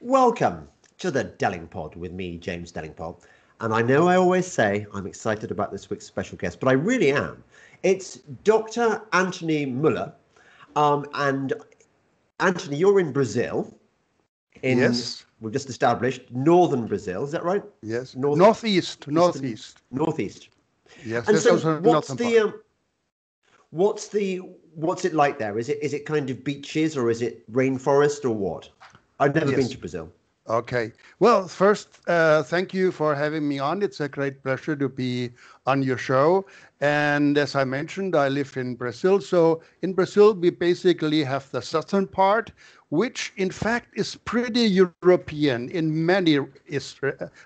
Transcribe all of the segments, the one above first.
Welcome to the Delingpod with me, James Delingpole. And I know I always say I'm excited about this week's special guest, but I really am. It's Dr. Antony Mueller. And Antony, you're in Brazil. Yes. We've just established northern Brazil. Is that right? Yes. Northeast. Northeast. Yes. And so what's it like there? Is it kind of beaches or is it rainforest or what? I've never been to Brazil. Okay. Well, first, thank you for having me on. It's a great pleasure to be on your show. And as I mentioned, I live in Brazil. So in Brazil, we basically have the southern part, which in fact is pretty European in many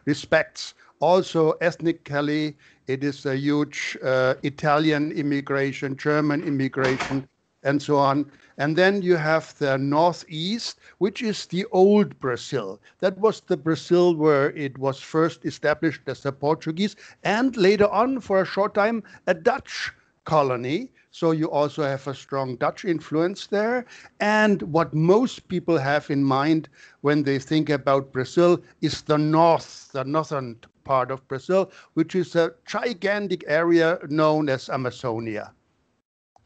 respects. Also, ethnically, it is a huge Italian immigration, German immigration, and so on. And then you have the northeast, which is the old Brazil. That was the Brazil where it was first established as a Portuguese and later on, for a short time, a Dutch colony. So you also have a strong Dutch influence there. And what most people have in mind when they think about Brazil is the northern part of Brazil, which is a gigantic area known as Amazonia.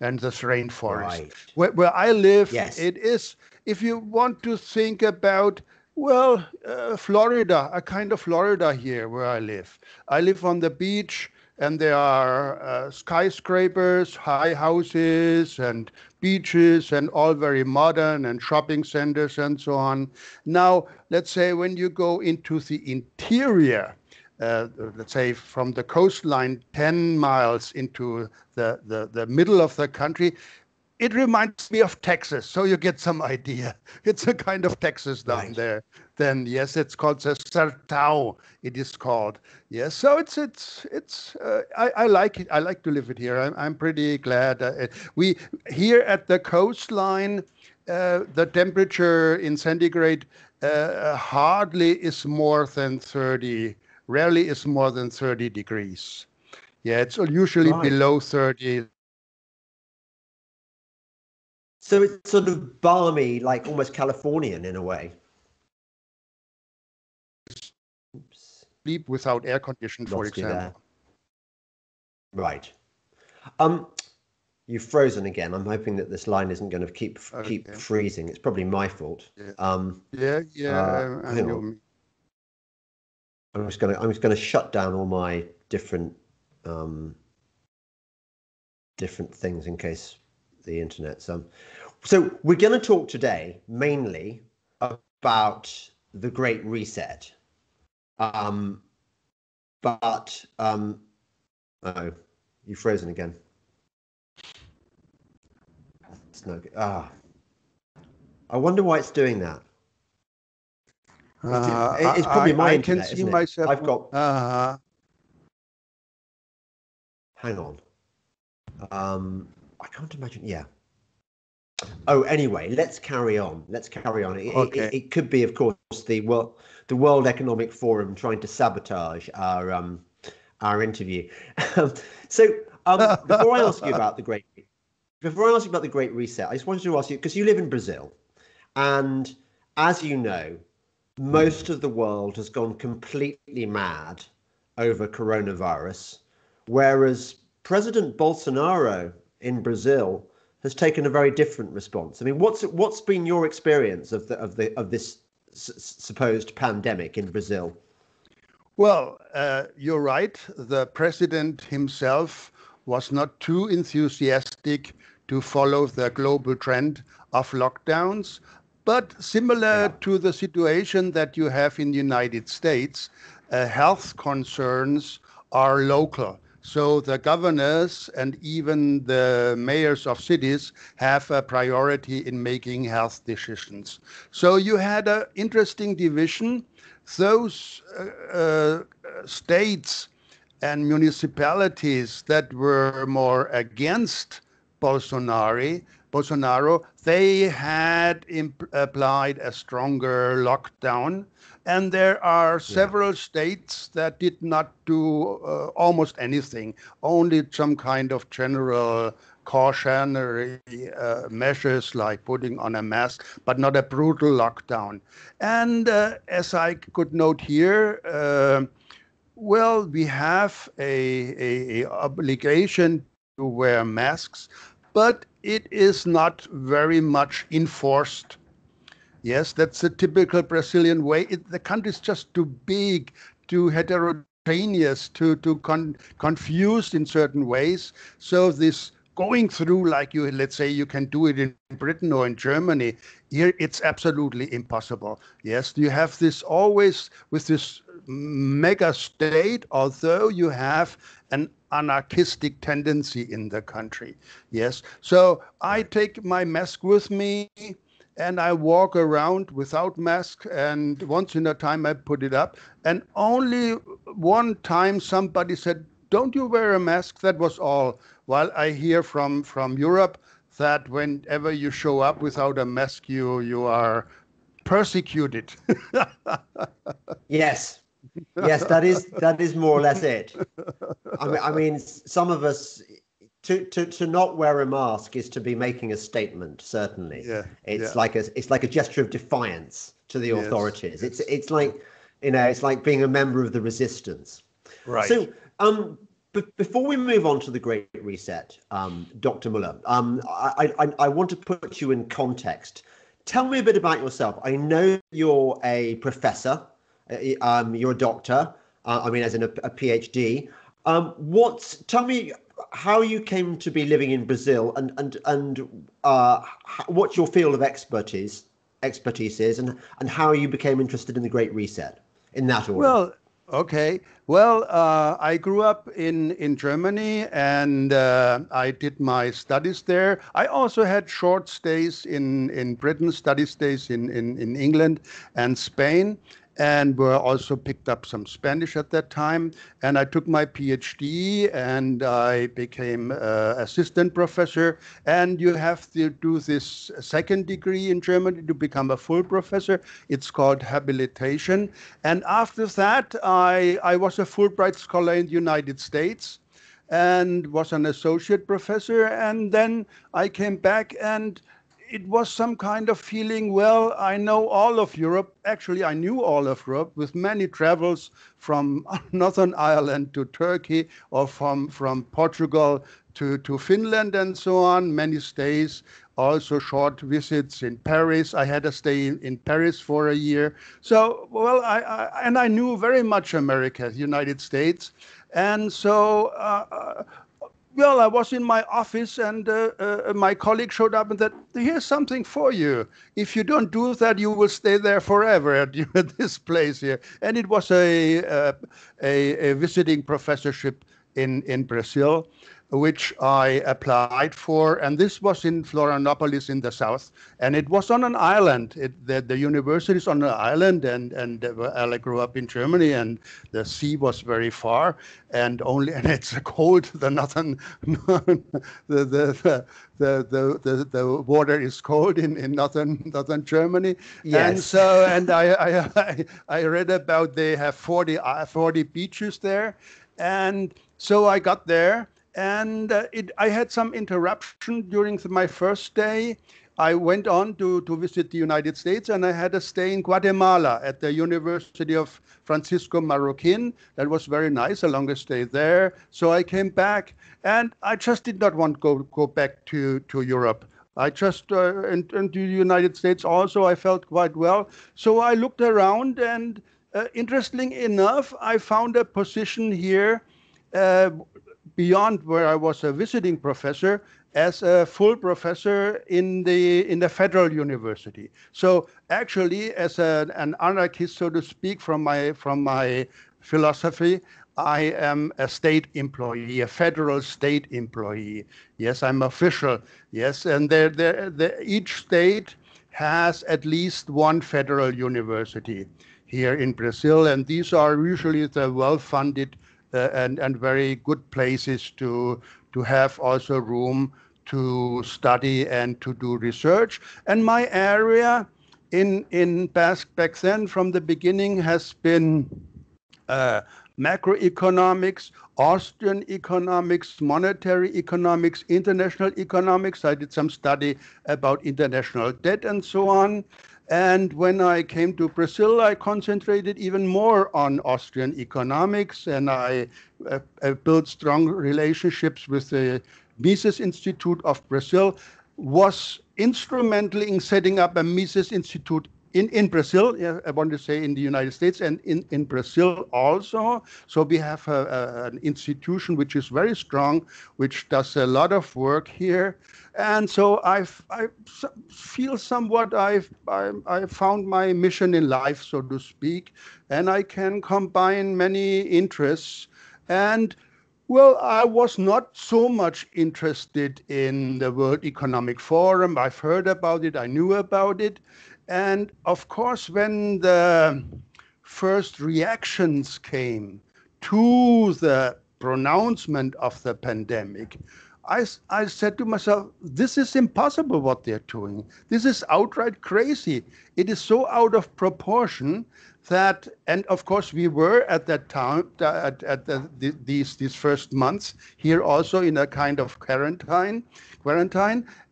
And this rainforest. Right. Where I live, yes. It is, if you want to think about, Florida, a kind of Florida here where I live. I live on the beach and there are skyscrapers, high houses and beaches and all very modern and shopping centers and so on. Now, let's say when you go into the interior, let's say from the coastline 10 miles into the middle of the country, it reminds me of Texas. So you get some idea. It's a kind of Texas down there. Then yes, it's called the Sertão. It is called. Yes. So I like it. I like to live it here. I'm pretty glad. We here at the coastline, the temperature in centigrade hardly is more than 30. Rarely is more than 30 degrees. Yeah, it's usually below 30. So it's sort of balmy, like almost Californian in a way. Sleep without air conditioning, for example. Right. You've frozen again. I'm hoping that this line isn't going to keep freezing. It's probably my fault. I'm just going to shut down all my different things in case the internet's So we're going to talk today mainly about the Great Reset. Oh, you've frozen again. It's no good. I wonder why it's doing that. It's probably my internet, I can see myself. I've got. Hang on. I can't imagine. Yeah. Oh, anyway, let's carry on. It could be, of course, the World Economic Forum trying to sabotage our interview. Before I ask you about the Great Reset, I just wanted to ask you, because you live in Brazil, and as you know, most of the world has gone completely mad over coronavirus, whereas President Bolsonaro in Brazil has taken a very different response. I mean, what's been your experience of this supposed pandemic in Brazil? Well, you're right. The president himself was not too enthusiastic to follow the global trend of lockdowns. But similar to the situation that you have in the United States, health concerns are local. So the governors and even the mayors of cities have a priority in making health decisions. So you had an interesting division. Those states and municipalities that were more against Bolsonaro, they had applied a stronger lockdown. And there are several states that did not do almost anything, only some kind of general cautionary measures like putting on a mask, but not a brutal lockdown. And as I could note here, well, we have a obligation to wear masks, but it is not very much enforced. Yes, that's a typical Brazilian way. The country is just too big, too heterogeneous, too confused in certain ways. So this going through, like let's say you can do it in Britain or in Germany, here it's absolutely impossible. Yes, you have this always with this mega state, although you have an anarchistic tendency in the country. Yes, so I take my mask with me, and I walk around without mask, and once in a time I put it up. And only one time somebody said, "Don't you wear a mask?" That was all. While I hear from Europe that whenever you show up without a mask, you are persecuted. Yes, yes, that is more or less it. I mean, some of us. To not wear a mask is to be making a statement. Certainly, Yeah, it's yeah. like a gesture of defiance to the authorities. Yes. It's like, you know, it's like being a member of the resistance. Right. So, before we move on to the Great Reset, Dr. Mueller, I want to put you in context. Tell me a bit about yourself. I know you're a professor. You're a doctor. I mean, as in a PhD. Tell me how you came to be living in Brazil, and what your field of expertise is, and how you became interested in the Great Reset, in that order. Well, okay. Well, I grew up in Germany, and I did my studies there. I also had short stays in Britain, study stays in England and Spain, and were also picked up some Spanish at that time. And I took my PhD, and I became assistant professor. And you have to do this second degree in Germany to become a full professor. It's called habilitation. And after that, I was a Fulbright scholar in the United States and was an associate professor. And then I came back, and it was some kind of feeling, well, I know all of Europe. Actually, I knew all of Europe with many travels from Northern Ireland to Turkey, or from Portugal to Finland and so on, many stays, also short visits in Paris. I had a stay in Paris for a year. So, well, I knew very much America, the United States. And so, well, I was in my office, and my colleague showed up and said, "Here's something for you. If you don't do that, you will stay there forever at this place here." And it was a visiting professorship in Brazil, which I applied for. And this was in Florianopolis in the south. And it was on an island. The university is on an island, and I grew up in Germany, and the sea was very far, and it's cold. The water is cold in northern Germany. Yes. And so, and I read about they have 40 beaches there. And so I got there. And I had some interruption during my first day. I went on to visit the United States, and I had a stay in Guatemala at the University of Francisco Marroquin. That was very nice, a longer stay there. So I came back, and I just did not want to go back to Europe. I just, into the United States also, I felt quite well. So I looked around, and interestingly enough, I found a position here beyond where I was a visiting professor, as a full professor in the Federal University. So actually, as an anarchist, so to speak, from my philosophy, I am a state employee, a federal state employee. Yes, I'm official. Yes, and each state has at least one federal university here in Brazil, and these are usually the well-funded and very good places to have also room to study and to do research. And my area in back then from the beginning has been macroeconomics, Austrian economics, monetary economics, international economics. I did some study about international debt and so on. And when I came to Brazil, I concentrated even more on Austrian economics, and I built strong relationships with the Mises Institute of Brazil, was instrumental in setting up a Mises Institute in Brazil, yeah, I want to say in the United States and in Brazil also. So we have an institution which is very strong, which does a lot of work here. And so I feel somewhat I found my mission in life, so to speak, and I can combine many interests. And well, I was not so much interested in the World Economic Forum. I've heard about it, I knew about it. And of course, when the first reactions came to the pronouncement of the pandemic, I said to myself, this is impossible what they're doing. This is outright crazy. It is so out of proportion that, and of course we were at that time, these first months here also in a kind of quarantine.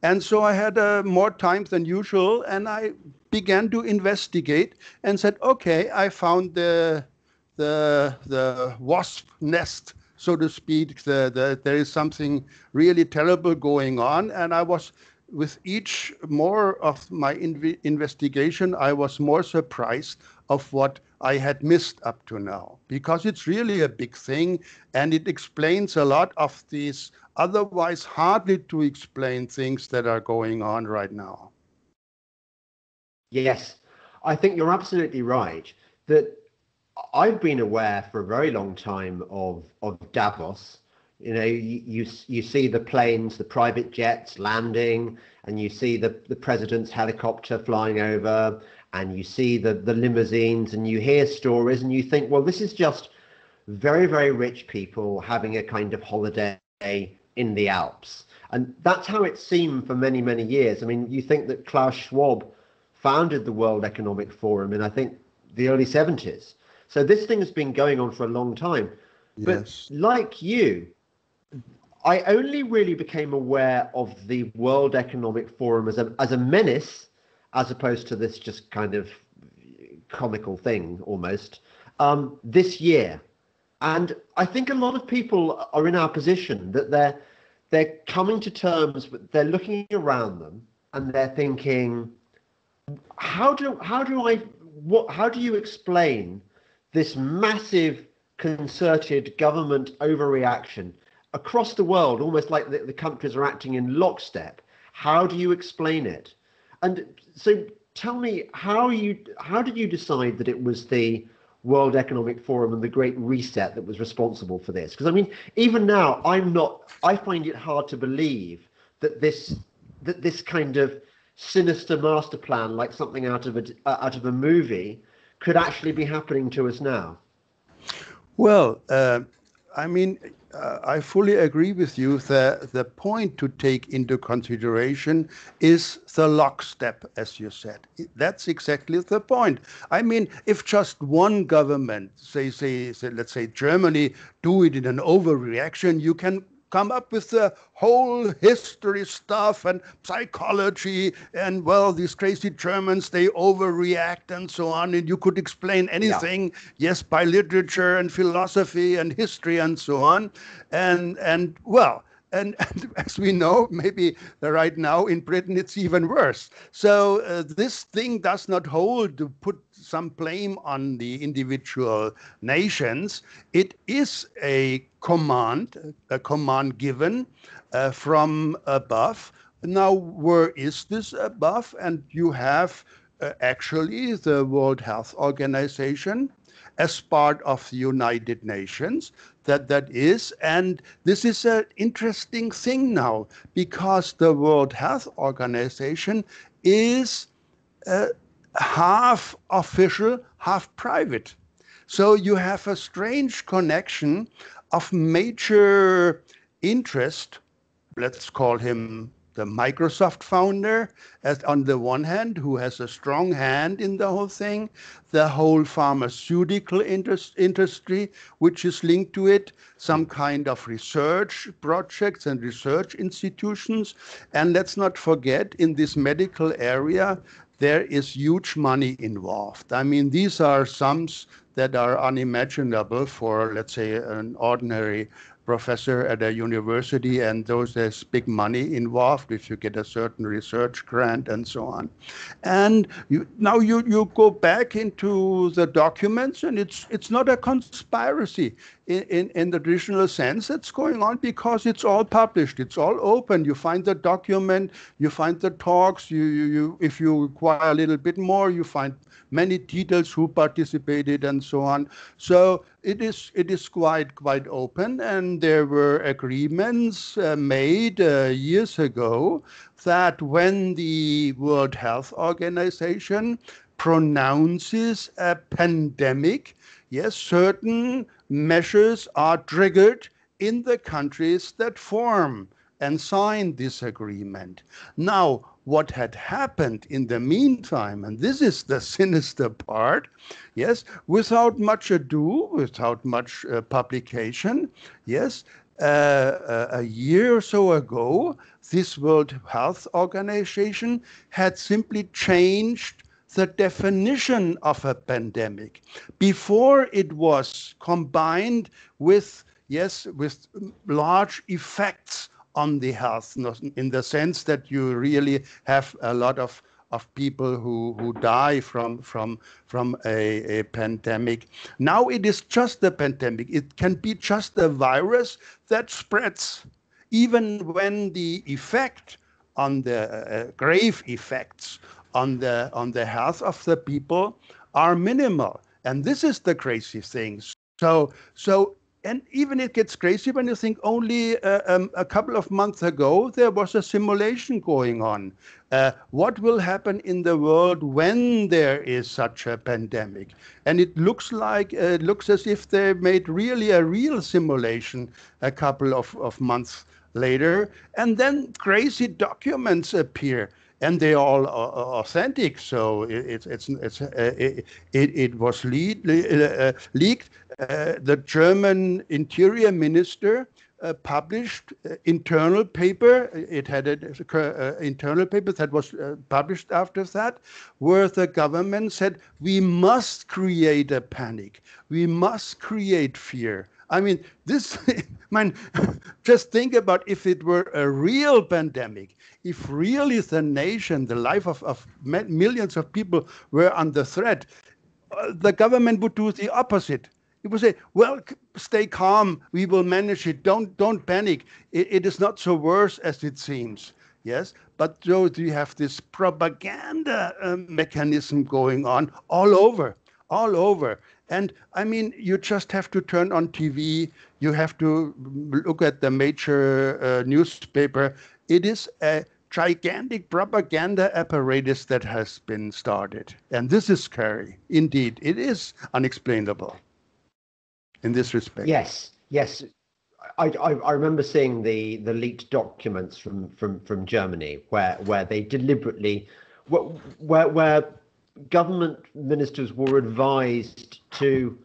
And so I had more time than usual, and I began to investigate and said, okay, I found the wasp nest, so to speak. There is something really terrible going on, and I was, with each more of my investigation, I was more surprised of what I had missed up to now, because it's really a big thing, and it explains a lot of these otherwise hardly to explain things that are going on right now. Yes, I think you're absolutely right that I've been aware for a very long time of Davos. You know, you see the planes, the private jets landing, and you see the president's helicopter flying over, and you see the limousines, and you hear stories, and you think, well, this is just very, very rich people having a kind of holiday in the Alps. And that's how it seemed for many, many years. I mean, you think that Klaus Schwab founded the World Economic Forum in, I think, the early 70s. So this thing has been going on for a long time. Yes. But like you, I only really became aware of the World Economic Forum as a menace, as opposed to this just kind of comical thing almost, this year. And I think a lot of people are in our position that they're coming to terms, but they're looking around them and they're thinking, how do you explain this massive concerted government overreaction across the world, almost like the countries are acting in lockstep? How do you explain it? And so tell me, how did you decide that it was the World Economic Forum and the Great Reset that was responsible for this? Because I mean, even now, I find it hard to believe that this kind of sinister master plan, like something out of a movie, could actually be happening to us now. Well, I mean, I fully agree with you that the point to take into consideration is the lockstep, as you said. That's exactly the point. I mean, if just one government, say let's say Germany, do it in an overreaction, you can come up with the whole history stuff and psychology and, well, these crazy Germans, they overreact and so on. And you could explain anything, yes, by literature and philosophy and history and so on. And as we know, maybe right now in Britain, it's even worse. So this thing does not hold to put some blame on the individual nations. It is a command given from above. Now, where is this above? And you have actually the World Health Organization as part of the United Nations. That is, and this is an interesting thing now, because the World Health Organization is half official, half private. So you have a strange connection of major interest, let's call him the Microsoft founder, as on the one hand, who has a strong hand in the whole thing, the whole pharmaceutical industry, which is linked to it, some kind of research projects and research institutions. And let's not forget, in this medical area, there is huge money involved. I mean, these are sums that are unimaginable for, let's say, an ordinary professor at a university, and there's big money involved if you get a certain research grant and so on. And now you go back into the documents, and it's not a conspiracy in the traditional sense. It's going on because it's all published, it's all open. You find the document, you find the talks, if you require a little bit more, you find many details, who participated and so on. So it is quite open, and there were agreements made years ago that when the World Health Organization pronounces a pandemic, yes, certain measures are triggered in the countries that form and sign this agreement. Now, what had happened in the meantime, and this is the sinister part, yes, without much ado, without much publication, yes, a year or so ago, this World Health Organization had simply changed the definition of a pandemic. Before, it was combined with, yes, with large effects on the health, in the sense that you really have a lot of people who die from a pandemic. Now it is just a pandemic. It can be just a virus that spreads, even when the effect on the grave effects on the health of the people are minimal. And this is the crazy thing. And even it gets crazy when you think only a couple of months ago, there was a simulation going on. What will happen in the world when there is such a pandemic? And it looks as if they made really a real simulation a couple of months later. And then crazy documents appear. And they are all authentic, so it was leaked. The German Interior Minister published internal paper. It had an internal paper that was published after that, where the government said, we must create a panic. We must create fear. I mean, just think about if it were a real pandemic, if really the nation, the life of millions of people were under threat, the government would do the opposite. It would say, well, stay calm, we will manage it, don't panic. It is not so worse as it seems, yes? But so you have this propaganda mechanism going on all over. And I mean, you just have to turn on TV, you have to look at the major newspaper. It is a gigantic propaganda apparatus that has been started. And this is scary. Indeed, it is unexplainable in this respect. Yes. I remember seeing the leaked documents from Germany where they deliberately, where government ministers were advised to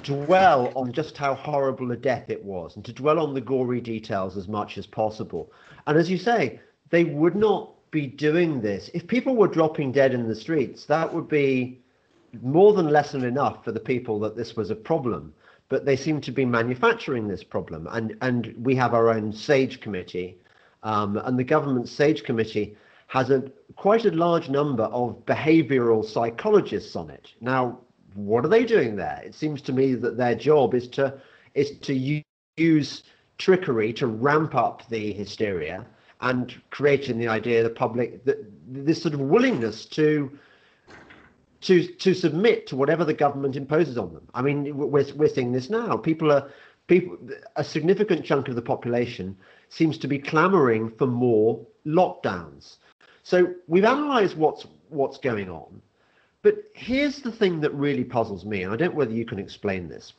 dwell on just how horrible a death it was, and to dwell on the gory details as much as possible. And as you say, they would not be doing this. If people were dropping dead in the streets, that would be more than lesson enough for the people that this was a problem. But they seem to be manufacturing this problem. And we have our own SAGE committee, and the government SAGE committee has quite a large number of behavioral psychologists on it. Now, what are they doing there? It seems to me that their job is to use trickery to ramp up the hysteria and creating the idea the public, this sort of willingness to submit to whatever the government imposes on them. I mean, we're seeing this now. A significant chunk of the population seems to be clamoring for more lockdowns. So we've analysed what's going on, but here's the thing that really puzzles me, and I don't know whether you can explain this.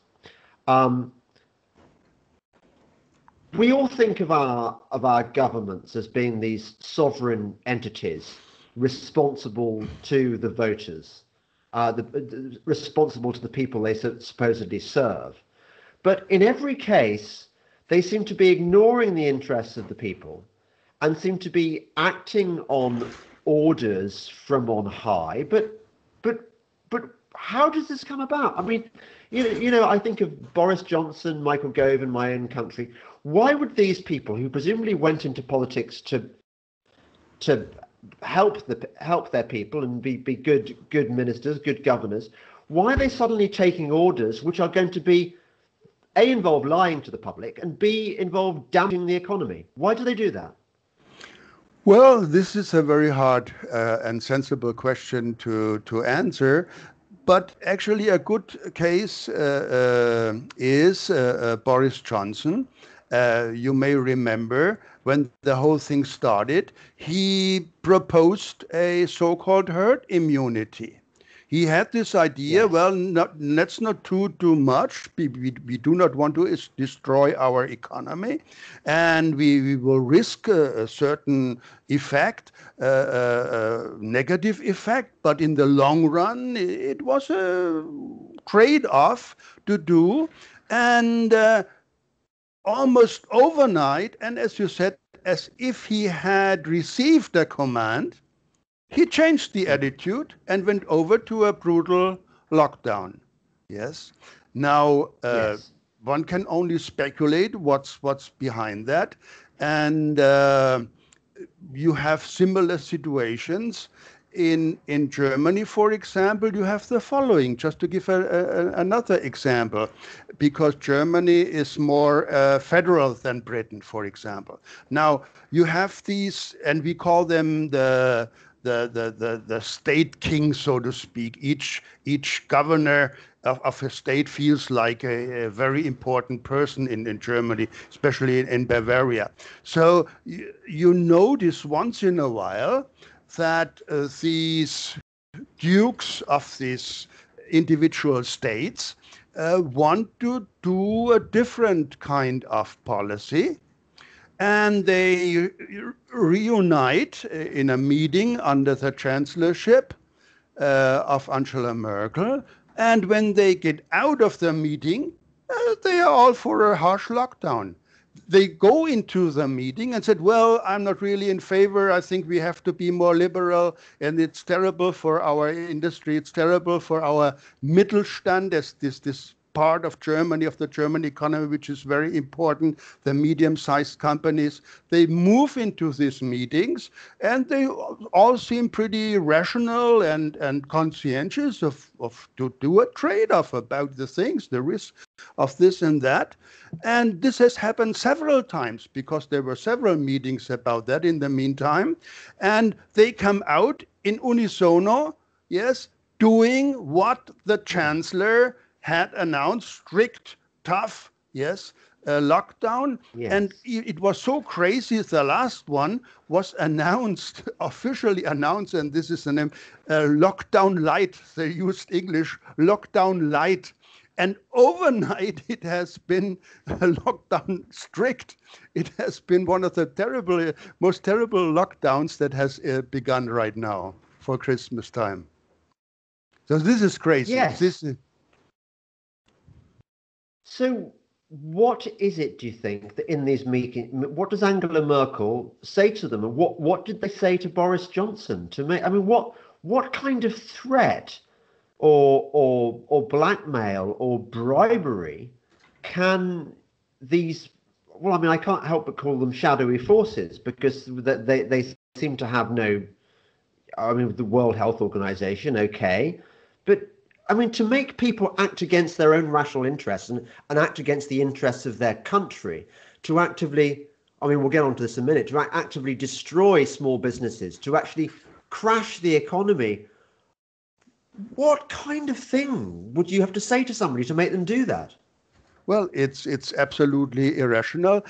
we all think of our governments as being these sovereign entities responsible to the voters, responsible to the people they supposedly serve. But in every case, they seem to be ignoring the interests of the people and seem to be acting on orders from on high. But how does this come about? I mean, I think of Boris Johnson, Michael Gove in my own country. Why would these people, who presumably went into politics to help their people and be good ministers, good governors, why are they suddenly taking orders which are going to be A, involve lying to the public, and B, involve damaging the economy? Why do they do that? Well, this is a very hard and sensible question to answer. But actually, a good case is Boris Johnson. You may remember when the whole thing started, he proposed a so-called herd immunity. He had this idea, yes. Well, let's not do too much. We do not want to destroy our economy, and we will risk a certain effect, negative effect. But in the long run, it was a trade-off to do. And almost overnight, and as you said, as if he had received a command, he changed the attitude and went over to a brutal lockdown. Yes. Now, yes. One can only speculate what's behind that. And you have similar situations. In Germany, for example, you have the following, just to give another example, because Germany is more federal than Britain, for example. Now, you have these, and we call them the state king, so to speak. Each governor of a state feels like a very important person in Germany, especially in Bavaria. So you notice once in a while that these dukes of these individual states want to do a different kind of policy. And they reunite in a meeting under the chancellorship of Angela Merkel. And when they get out of the meeting, they are all for a harsh lockdown. They go into the meeting and said, well, I'm not really in favor. I think we have to be more liberal, and it's terrible for our industry. It's terrible for our Mittelstand, this part of Germany, of the German economy, which is very important, the medium-sized companies. They move into these meetings, and they all seem pretty rational and conscientious to do a trade-off about the things, the risk of this and that. And this has happened several times, because there were several meetings about that in the meantime. And they come out in unisono, yes, doing what the chancellor had announced, strict, tough, yes, lockdown. Yes. And it was so crazy. The last one was announced, officially announced, and this is the name, lockdown light. They used English, lockdown light. And overnight, it has been lockdown strict. It has been one of the most terrible lockdowns that has begun right now for Christmas time. So this is crazy. Yes. So what is it, do you think, that in these meetings, what does Angela Merkel say to them? And what did they say to Boris Johnson to make? I mean, what kind of threat or blackmail or bribery can these, well, I mean, I can't help but call them shadowy forces, because they seem to have no, I mean, the World Health Organization, okay, but I mean, to make people act against their own rational interests and act against the interests of their country, to actively, I mean, we'll get on to this in a minute, to actively destroy small businesses, to actually crash the economy. What kind of thing would you have to say to somebody to make them do that? Well, it's absolutely irrational.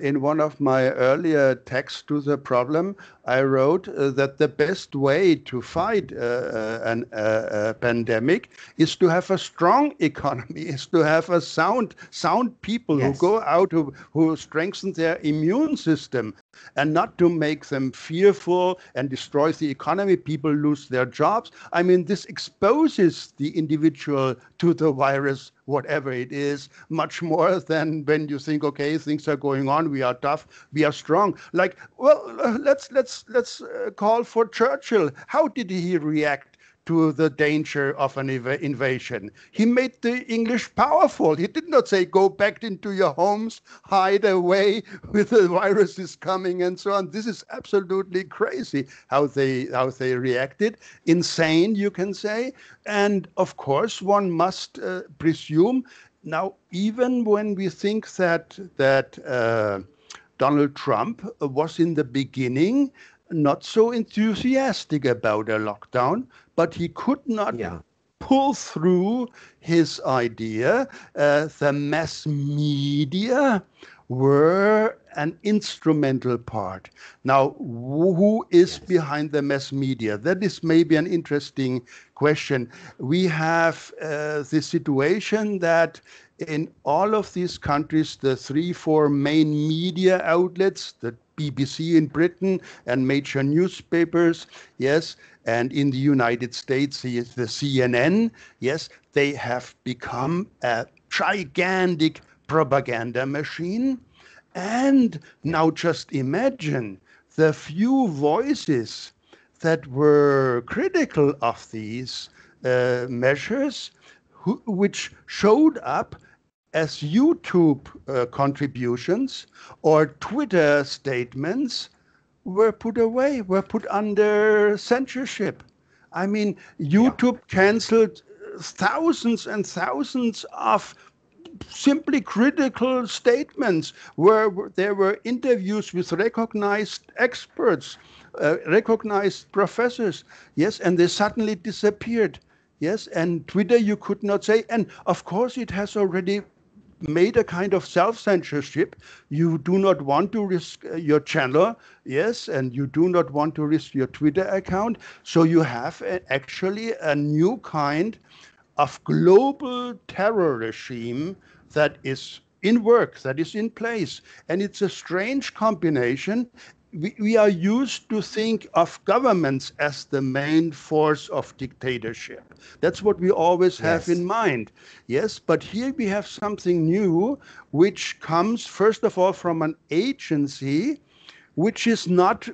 In one of my earlier texts to the problem, I wrote that the best way to fight a pandemic is to have a strong economy, is to have a sound people who Yes. go out, who strengthen their immune system, and not to make them fearful and destroy the economy. People lose their jobs. I mean, this exposes the individual to the virus, whatever it is, much more than when you think, okay, things are going on, we are tough, we are strong. Like, well, let's call for Churchill. How did he react to the danger of an invasion? He made the English powerful. He did not say, go back into your homes, hide away with the virus is coming and so on. This is absolutely crazy how they reacted. Insane, you can say. And of course, one must presume now, even when we think that Donald Trump was in the beginning not so enthusiastic about a lockdown, but he could not Yeah. pull through his idea. The mass media were an instrumental part. Now, who is Yes. behind the mass media? That is maybe an interesting question. We have the situation that in all of these countries, the 3, 4 main media outlets, the BBC in Britain and major newspapers, yes, and in the United States, the CNN, yes, they have become a gigantic propaganda machine. And Yeah. now just imagine the few voices that were critical of these measures, which showed up as YouTube contributions or Twitter statements, were put away, were put under censorship. I mean, Yeah. YouTube canceled thousands and thousands of simply critical statements where there were interviews with recognized experts, recognized professors, yes, and they suddenly disappeared. Yes, and Twitter you could not say, and of course it has already made a kind of self-censorship. You do not want to risk your channel, yes, and you do not want to risk your Twitter account. So you have actually a new kind of global terror regime that is in work, that is in place. And it's a strange combination. We are used to think of governments as the main force of dictatorship. That's what we always have in Yes. mind. Yes, but here we have something new, which comes, first of all, from an agency which is not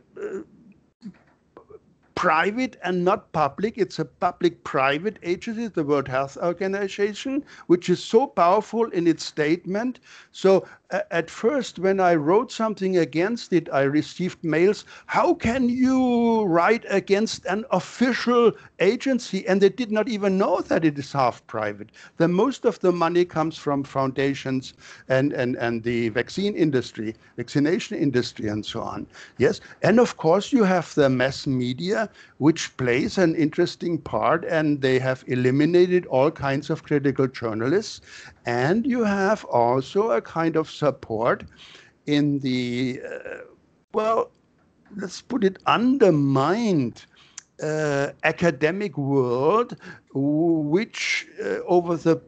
private and not public. It's a public-private agency, the World Health Organization, which is so powerful in its statement. So at first, when I wrote something against it, I received mails, how can you write against an official agency? And they did not even know that it is half private. The most of the money comes from foundations and the vaccine industry, vaccination industry, and so on. Yes, and of course you have the mass media, which plays an interesting part, and they have eliminated all kinds of critical journalists. And you have also a kind of support in the, well, let's put it, undermined academic world, which over the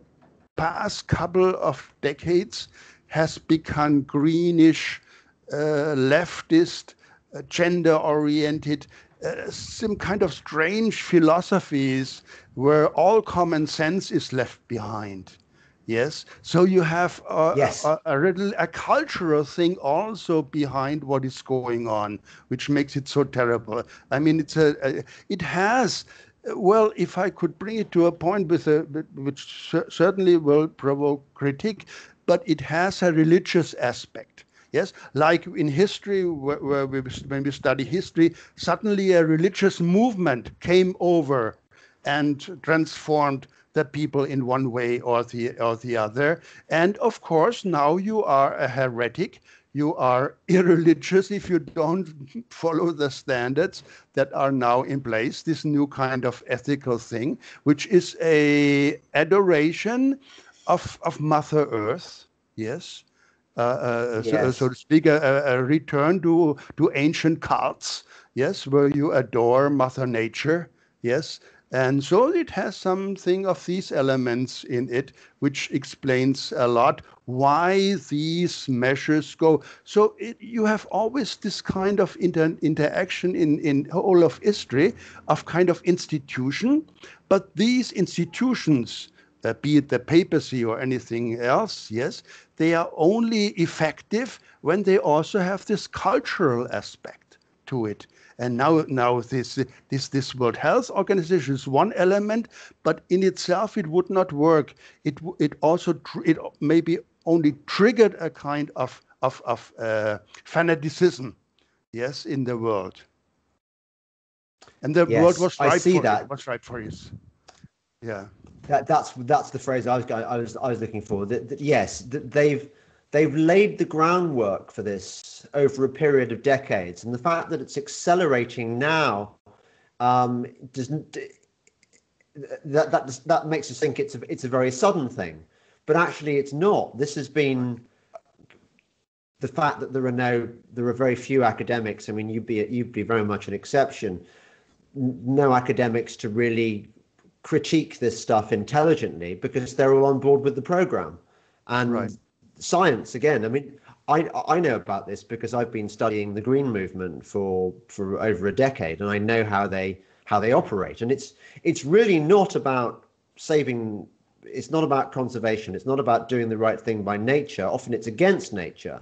past couple of decades has become greenish, leftist, gender-oriented, some kind of strange philosophies where all common sense is left behind. Yes, so you have Yes. a cultural thing also behind what is going on, which makes it so terrible. I mean, it has, well, if I could bring it to a point which certainly will provoke critique, but it has a religious aspect. Yes, like in history, when we study history, suddenly a religious movement came over and transformed the people in one way or the other. And of course, now you are a heretic. You are irreligious if you don't follow the standards that are now in place, this new kind of ethical thing, which is a adoration of Mother Earth, yes, so Yes. to speak, a return to ancient cults, yes, where you adore Mother Nature, yes, and so it has something of these elements in it, which explains a lot why these measures go. So you have always this kind of interaction in all of history of kind of institution, but these institutions, be it the papacy or anything else, yes, they are only effective when they also have this cultural aspect to it. And now this World Health Organization is one element, but in itself it would not work. It maybe only triggered a kind of fanaticism, yes, in the world. And the world Yes, was I ripe see for it. that. Was ripe for it. Yeah. That's the phrase I was looking for. Yes, they've laid the groundwork for this over a period of decades, and the fact that it's accelerating now doesn't that makes us think it's a very sudden thing, but actually it's not. This has been the fact that there are very few academics. I mean, you'd be very much an exception. No academics to really critique this stuff intelligently because they're all on board with the program. And Right. Science, again, I mean, I know about this because I've been studying the green movement for over a decade, and I know how they operate. And it's really not about saving. It's not about conservation. It's not about doing the right thing by nature. Often it's against nature.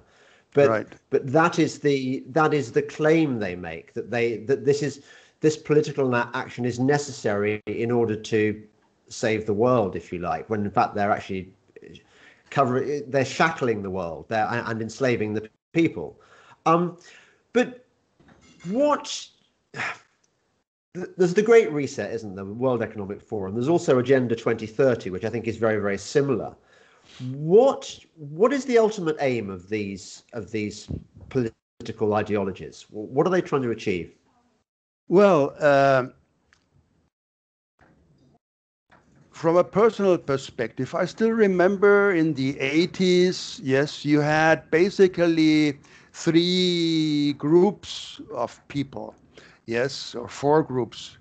But Right. but that is the claim they make, that this political action is necessary in order to save the world, if you like, when in fact they're actually they're shackling the world and enslaving the people. But there's the Great Reset, isn't there? The World Economic Forum. There's also Agenda 2030, which I think is very, very similar. What is the ultimate aim of these political ideologies? What are they trying to achieve? Well, from a personal perspective, I still remember in the 80s, yes, you had basically 3 groups of people, yes, or 4 groups.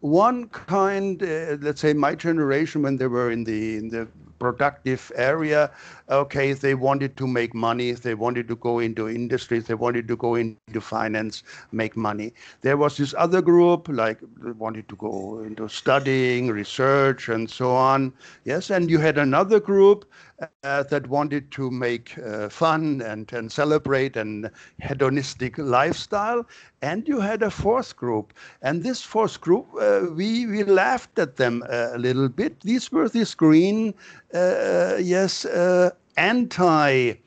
One kind, let's say my generation, when they were in the productive area, okay, they wanted to make money, they wanted to go into industries, they wanted to go into finance, make money. There was this other group, like they wanted to go into studying, research, and so on. Yes, and you had another group that wanted to make fun and celebrate and hedonistic lifestyle. And you had a 4th group. And this 4th group, we laughed at them a little bit. These were these green, anti-work,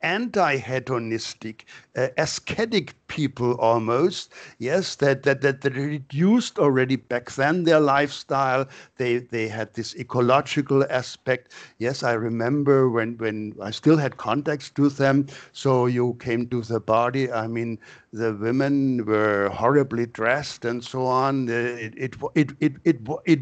anti-hedonistic, ascetic people almost, yes, that reduced already back then their lifestyle. They had this ecological aspect. Yes, I remember when I still had contacts to them. So you came to the party. I mean, the women were horribly dressed and so on. It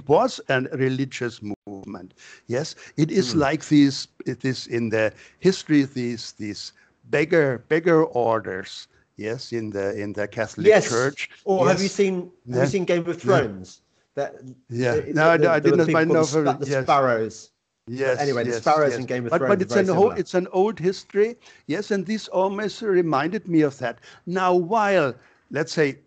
was a religious movement. Yes, it is like these. It is in the history these beggar orders. Yes, in the Catholic Church. Or yes. Have you seen Game of Thrones? I didn't mind the sparrows. Yes. Anyway, the yes, sparrows yes. in Game of Thrones. But it's it's an old history. Yes, and this almost reminded me of that. Now, while let's say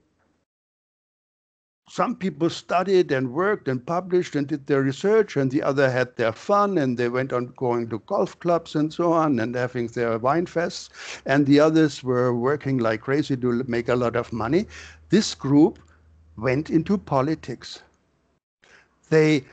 some people studied and worked and published and did their research, and the other had their fun, and they went on going to golf clubs and so on and having their wine fests, and the others were working like crazy to make a lot of money. This group went into politics. They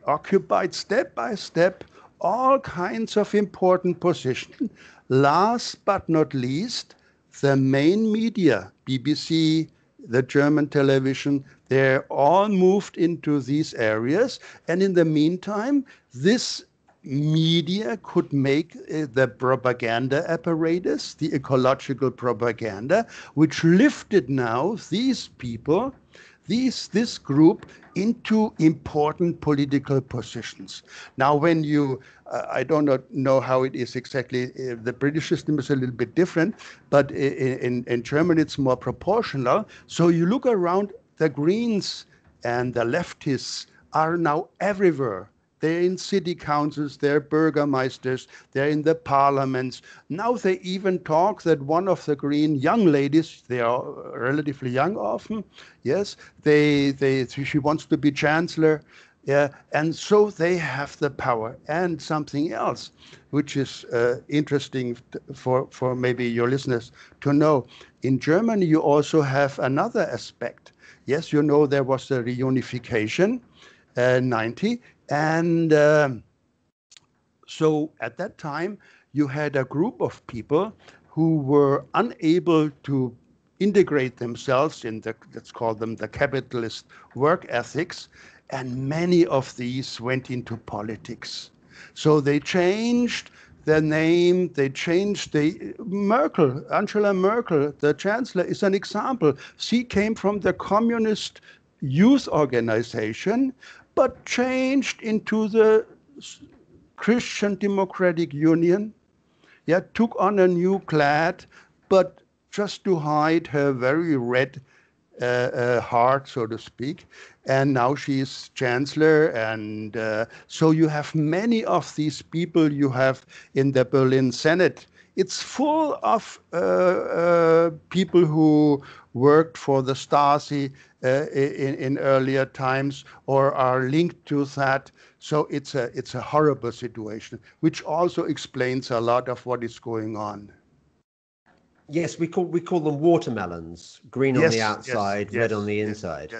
occupied step by step all kinds of important positions. Last but not least, the main media, BBC, the German television, they're all moved into these areas. And in the meantime, this media could make the propaganda apparatus, the ecological propaganda, which lifted now these people, this group into important political positions. Now, when you, I do not know how it is exactly, the British system is a little bit different, but in Germany it's more proportional. So you look around, the Greens and the leftists are now everywhere. They're in city councils, they're burgermeisters, they're in the parliaments. Now they even talk that one of the Green young ladies, they are relatively young often, yes, she wants to be chancellor. Yeah, and so they have the power. And something else, which is interesting for maybe your listeners to know. In Germany, you also have another aspect. Yes, you know, there was a reunification, 90, and so at that time, you had a group of people who were unable to integrate themselves in the, let's call them the capitalist work ethics, and many of these went into politics. So they changed their name, they changed the Merkel, Angela Merkel, the chancellor, is an example. She came from the communist youth organization, but changed into the Christian Democratic Union, yeah, took on a new clad, but just to hide her very red heart, so to speak. And now she's chancellor. And so you have many of these people you have in the Berlin Senate. It's full of people who worked for the Stasi in earlier times or are linked to that. So it's a horrible situation, which also explains a lot of what is going on. Yes, we call them watermelons, green on the outside, red on the inside.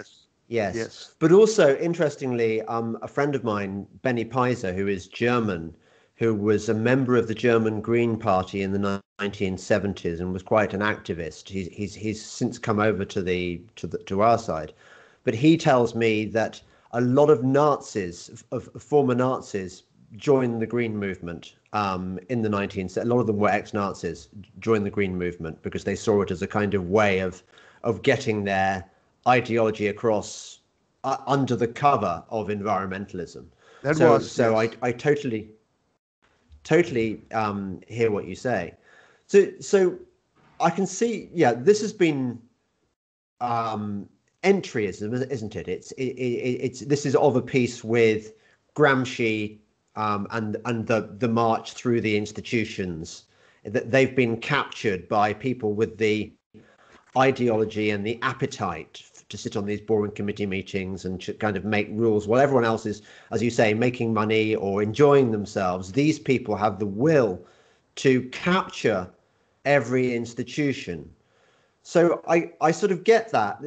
Yes. But also, interestingly, a friend of mine, Benny Peiser, who is German, who was a member of the German Green Party in the 1970s and was quite an activist. He's since come over to our side, but he tells me that a lot of Nazis, of former Nazis, joined the Green movement in the 1970s. A lot of them were ex-Nazis, joined the Green movement because they saw it as a kind of way of getting their ideology across under the cover of environmentalism. I totally hear what you say. So I can see, this has been entryism, isn't it? It's this is of a piece with Gramsci and the march through the institutions. That they've been captured by people with the ideology and the appetite to sit on these boring committee meetings and to kind of make rules while everyone else is, as you say, making money or enjoying themselves. These people have the will to capture every institution. So I sort of get that.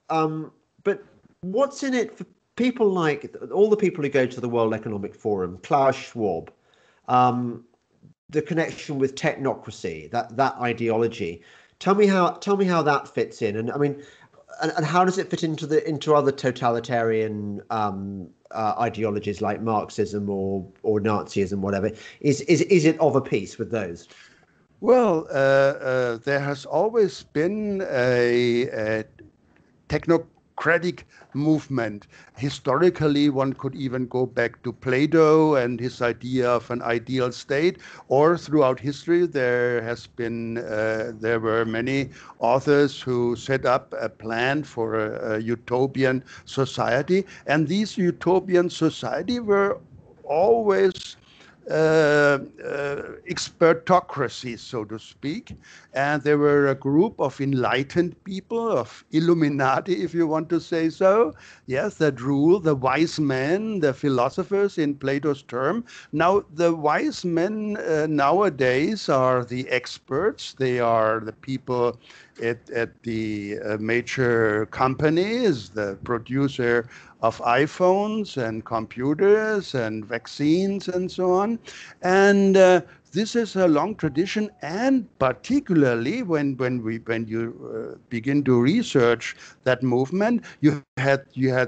But what's in it for people like all the people who go to the World Economic Forum, Klaus Schwab, the connection with technocracy, that ideology? Tell me how that fits in, and I mean, and how does it fit into other totalitarian ideologies like Marxism or Nazism, whatever? Is it of a piece with those? Well, there has always been a technocratic movement. Historically, one could even go back to Plato and his idea of an ideal state, or throughout history there were many authors who set up a plan for a utopian society, and these utopian society were always expertocracy, so to speak. And there were a group of enlightened people, of Illuminati, if you want to say so, yes, that rule, the wise men, the philosophers in Plato's term. Now, the wise men nowadays are the experts. They are the people at the major companies, the producer of iPhones and computers and vaccines and so on. And this is a long tradition, and particularly when you begin to research that movement, you had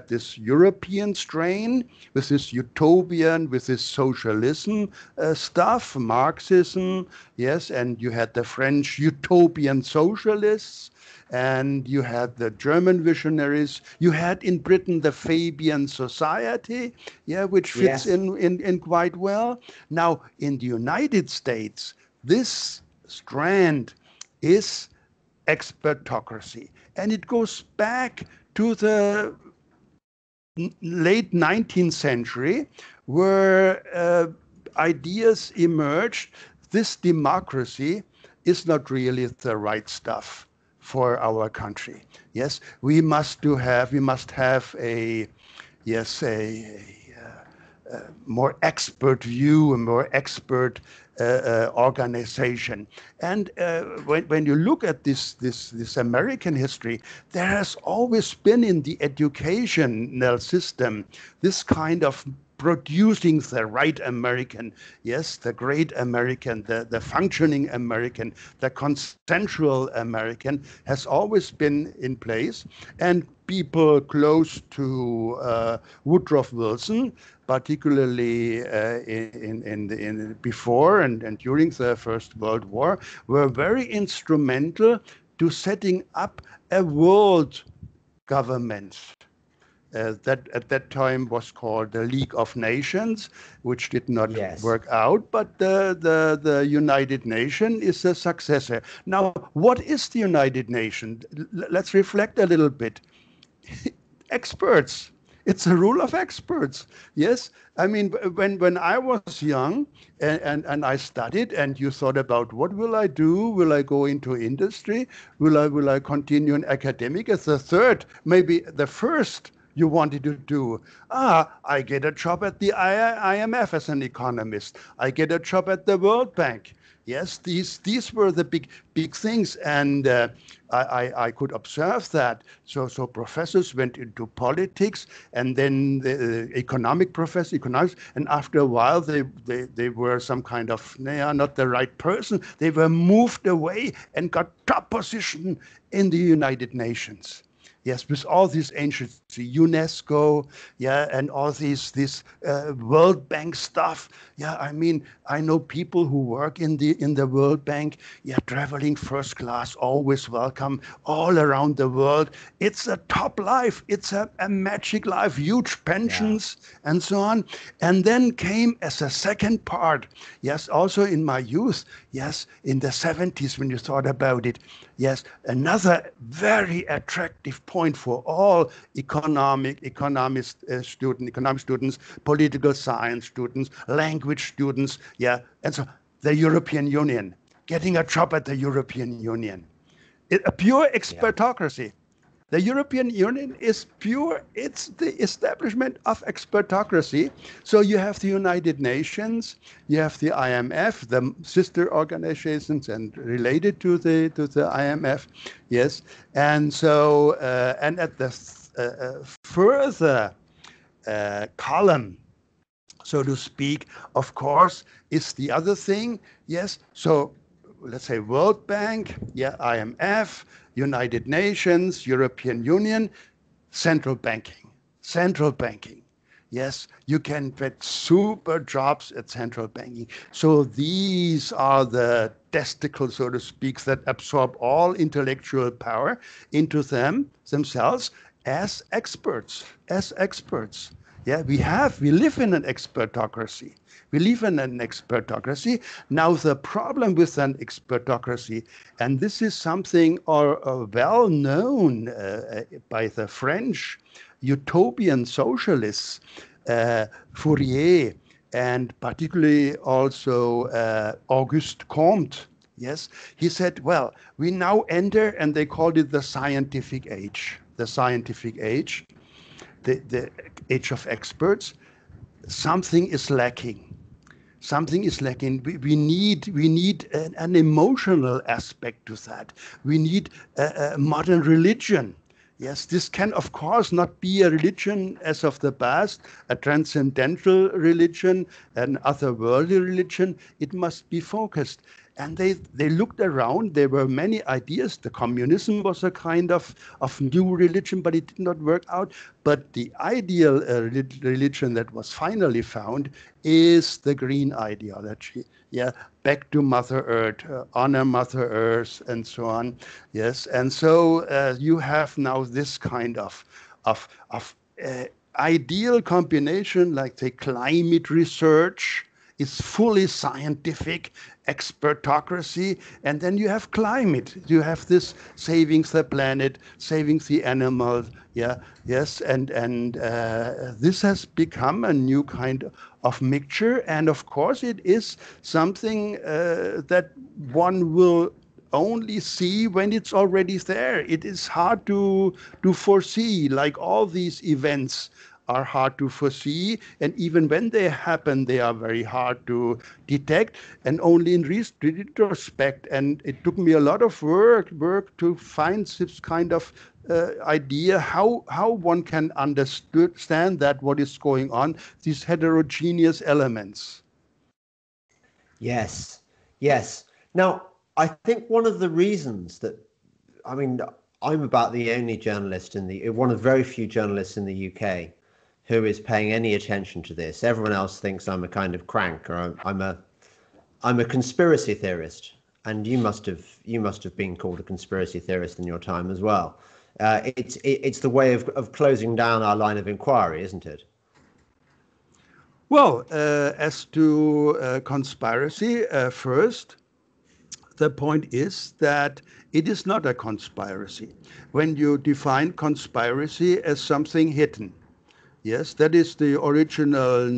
this European strain with this utopian, with this socialism stuff, Marxism, yes, and you had the French utopian socialists, and you had the German visionaries. You had in Britain the Fabian Society, yeah, which fits in quite well. Now, in the United States, this strand is expertocracy, and it goes back to the late 19th century, where ideas emerged. This democracy is not really the right stuff for our country. Yes, we must have a more expert view, a more expert organization. And when you look at this American history, there has always been in the educational system this kind of producing the right American, yes, the great American, the functioning American, the consensual American has always been in place. And people close to Woodrow Wilson, particularly in before and during the First World War, were very instrumental to setting up a world government. That at that time was called the League of Nations, which did not work out, but the United Nations is a successor. Now, what is the United Nations? Let's reflect a little bit. Experts. It's a rule of experts. Yes, I mean, when I was young and I studied, and you thought about what will I do? Will I go into industry? Will I continue in academic? As the third, maybe the first you wanted to do. I get a job at the IMF as an economist. I get a job at the World Bank. Yes, these were the big things, and I could observe that. So professors went into politics, and then the economic professors, economics, and after a while they were some kind of not the right person. They were moved away and got top position in the United Nations. Yes, with all these ancient UNESCO, yeah, and all this World Bank stuff. Yeah, I mean, I know people who work in the World Bank. Yeah, traveling first class, always welcome, all around the world. It's a top life. It's a magic life. Huge pensions and so on. And then came as a second part. Yes, also in my youth. Yes, in the 70s when you thought about it. Yes, another very attractive point for all economic students, political science students, language students, yeah, and so the European Union, getting a job at the European Union, a pure expertocracy. The European Union is pure, it's the establishment of expertocracy. So you have the United Nations, you have the IMF, the sister organizations and related to the IMF, yes. And so, and at the further column, so to speak, of course, is the other thing, yes. So let's say World Bank, yeah, IMF, United Nations, European Union, central banking. Yes, you can get super jobs at central banking. So these are the testicles, so to speak, that absorb all intellectual power into themselves as experts. Yeah, we live in an expertocracy. Now, the problem with an expertocracy, and this is something well known by the French utopian socialists, Fourier, and particularly also Auguste Comte. Yes, he said, well, we now enter, and they called it the scientific age. The scientific age, the age of experts. Something is lacking. We need an emotional aspect to that. We need a modern religion. Yes, this can, of course, not be a religion as of the past, a transcendental religion, an otherworldly religion. It must be focused. And they looked around. There were many ideas. The communism was a kind of new religion, but it did not work out. But the ideal religion that was finally found is the green ideology. Yeah, back to Mother Earth, honor Mother Earth, and so on. Yes, and so you have now this kind of ideal combination, like the climate research is fully scientific expertocracy, and then you have climate. You have this saving the planet, saving the animals. Yeah, yes, and this has become a new kind of mixture, and of course it is something that one will only see when it's already there. It is hard to foresee, like all these events are hard to foresee, and even when they happen, they are very hard to detect, and only in retrospect. And it took me a lot of work to find this kind of idea how one can understand that what is going on, these heterogeneous elements. Yes, yes. Now, I think one of the reasons that, I mean, I'm about the only journalist one of very few journalists in the UK who is paying any attention to this. Everyone else thinks I'm a kind of crank, or I'm a conspiracy theorist. And you must have been called a conspiracy theorist in your time as well. It's the way of closing down our line of inquiry, isn't it? Well, as to conspiracy, first, the point is that it is not a conspiracy. When you define conspiracy as something hidden, yes, that is the original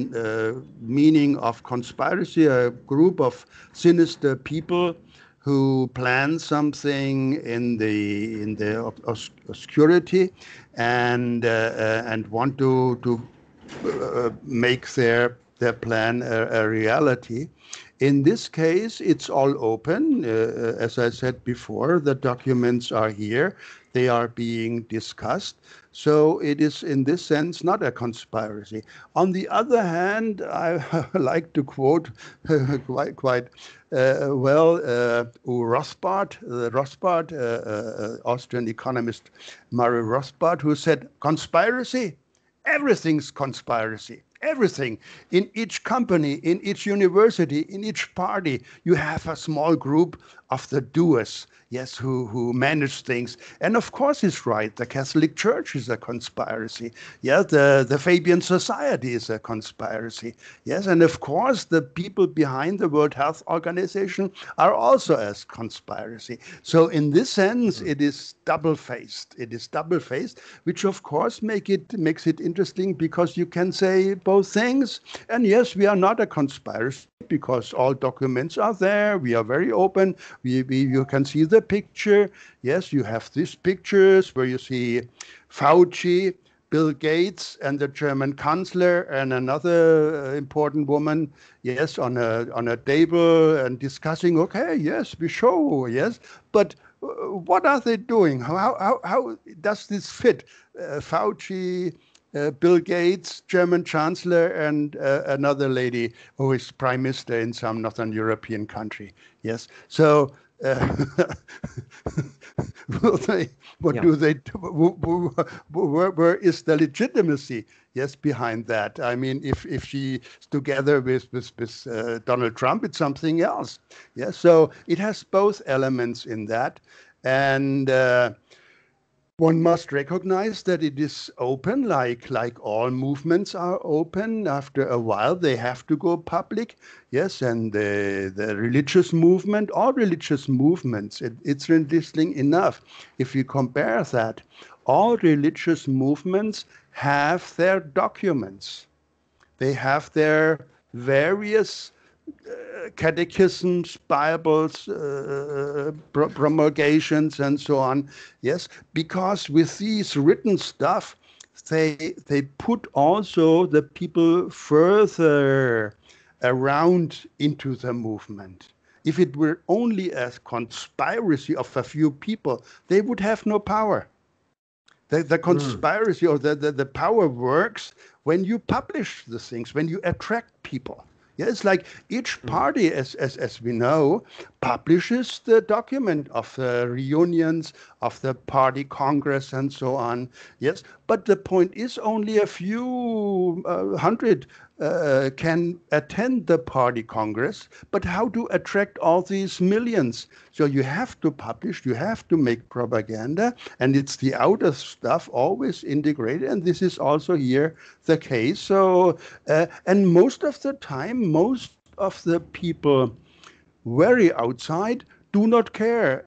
meaning of conspiracy, a group of sinister people who plan something in the obscurity and want to make their plan a reality. In this case, it's all open. As I said before, the documents are here. They are being discussed. So it is, in this sense, not a conspiracy. On the other hand, I like to quote quite well Rothbard, Austrian economist Murray Rothbard, who said, conspiracy, everything's conspiracy. Everything. In each company, in each university, in each party, you have a small group of the doers, yes, who manage things. And of course he's right. The Catholic Church is a conspiracy. Yeah, the Fabian Society is a conspiracy. Yes, and of course the people behind the World Health Organization are also a conspiracy. So in this sense, it is double-faced. It is double-faced, which of course makes it interesting, because you can say both things. And yes, we are not a conspiracy, because all documents are there. We are very open. You can see the picture. Yes, you have these pictures where you see Fauci, Bill Gates, and the German Chancellor, and another important woman, yes, on a table and discussing. Okay, yes, we show, yes, but what are they doing? How does this fit? Fauci, Bill Gates, German Chancellor, and another lady who is Prime Minister in some Northern European country. Yes. So what do they do? Where is the legitimacy? Yes, behind that. I mean, if she's together with Donald Trump, it's something else. Yes. So it has both elements in that, and one must recognize that it is open, like all movements are open. After a while, they have to go public. Yes, and the religious movement, all religious movements, it's interesting enough. If you compare that, all religious movements have their documents. They have their various catechisms, Bibles, promulgations, and so on. Yes, because with these written stuff, they put also the people further around into the movement. If it were only a conspiracy of a few people, they would have no power. The conspiracy or the power works when you publish the things, when you attract people. Yeah, it's like each party, as we know, publishes the document of the reunions, of the party congress, and so on. Yes, but the point is only a few hundred can attend the party congress. But how to attract all these millions? So you have to publish, you have to make propaganda, and it's the outer stuff always integrated. And this is also here the case. So, and most of the time, most of the people very outside do not care.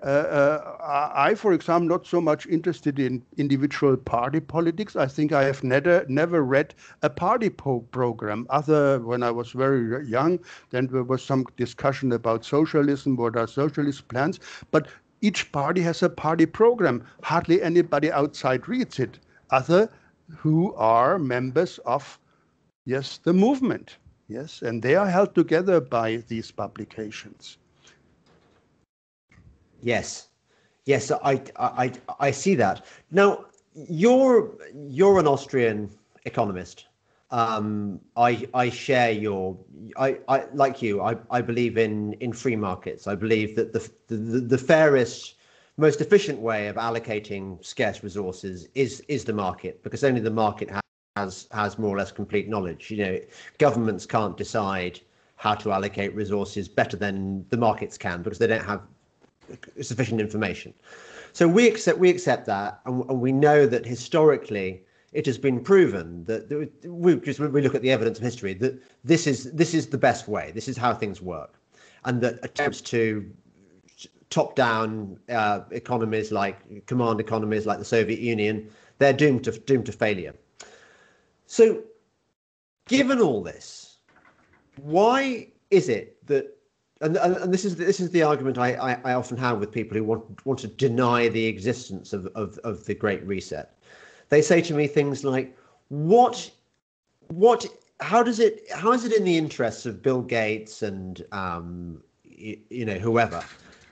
I, for example, not so much interested in individual party politics. I think I have never read a party program. Other when I was very young, then there was some discussion about socialism, what are socialist plans. But each party has a party program. Hardly anybody outside reads it. Other who are members of, yes, the movement. Yes, and they are held together by these publications. Yes, yes, I see that. Now, you're an Austrian economist. I share your. I like you. I believe in free markets. I believe that the fairest, most efficient way of allocating scarce resources is the market, because only the market has more or less complete knowledge. You know, governments can't decide how to allocate resources better than the markets can, because they don't have sufficient information. So we accept that, and we know that historically it has been proven that we look at the evidence of history that this is the best way. This is how things work, and that attempts to top-down economies, like command economies like the Soviet Union, they're doomed to failure. So, given all this, why is it that, and this is the argument I often have with people who want to deny the existence of the Great Reset. They say to me things like, how is it in the interests of Bill Gates and whoever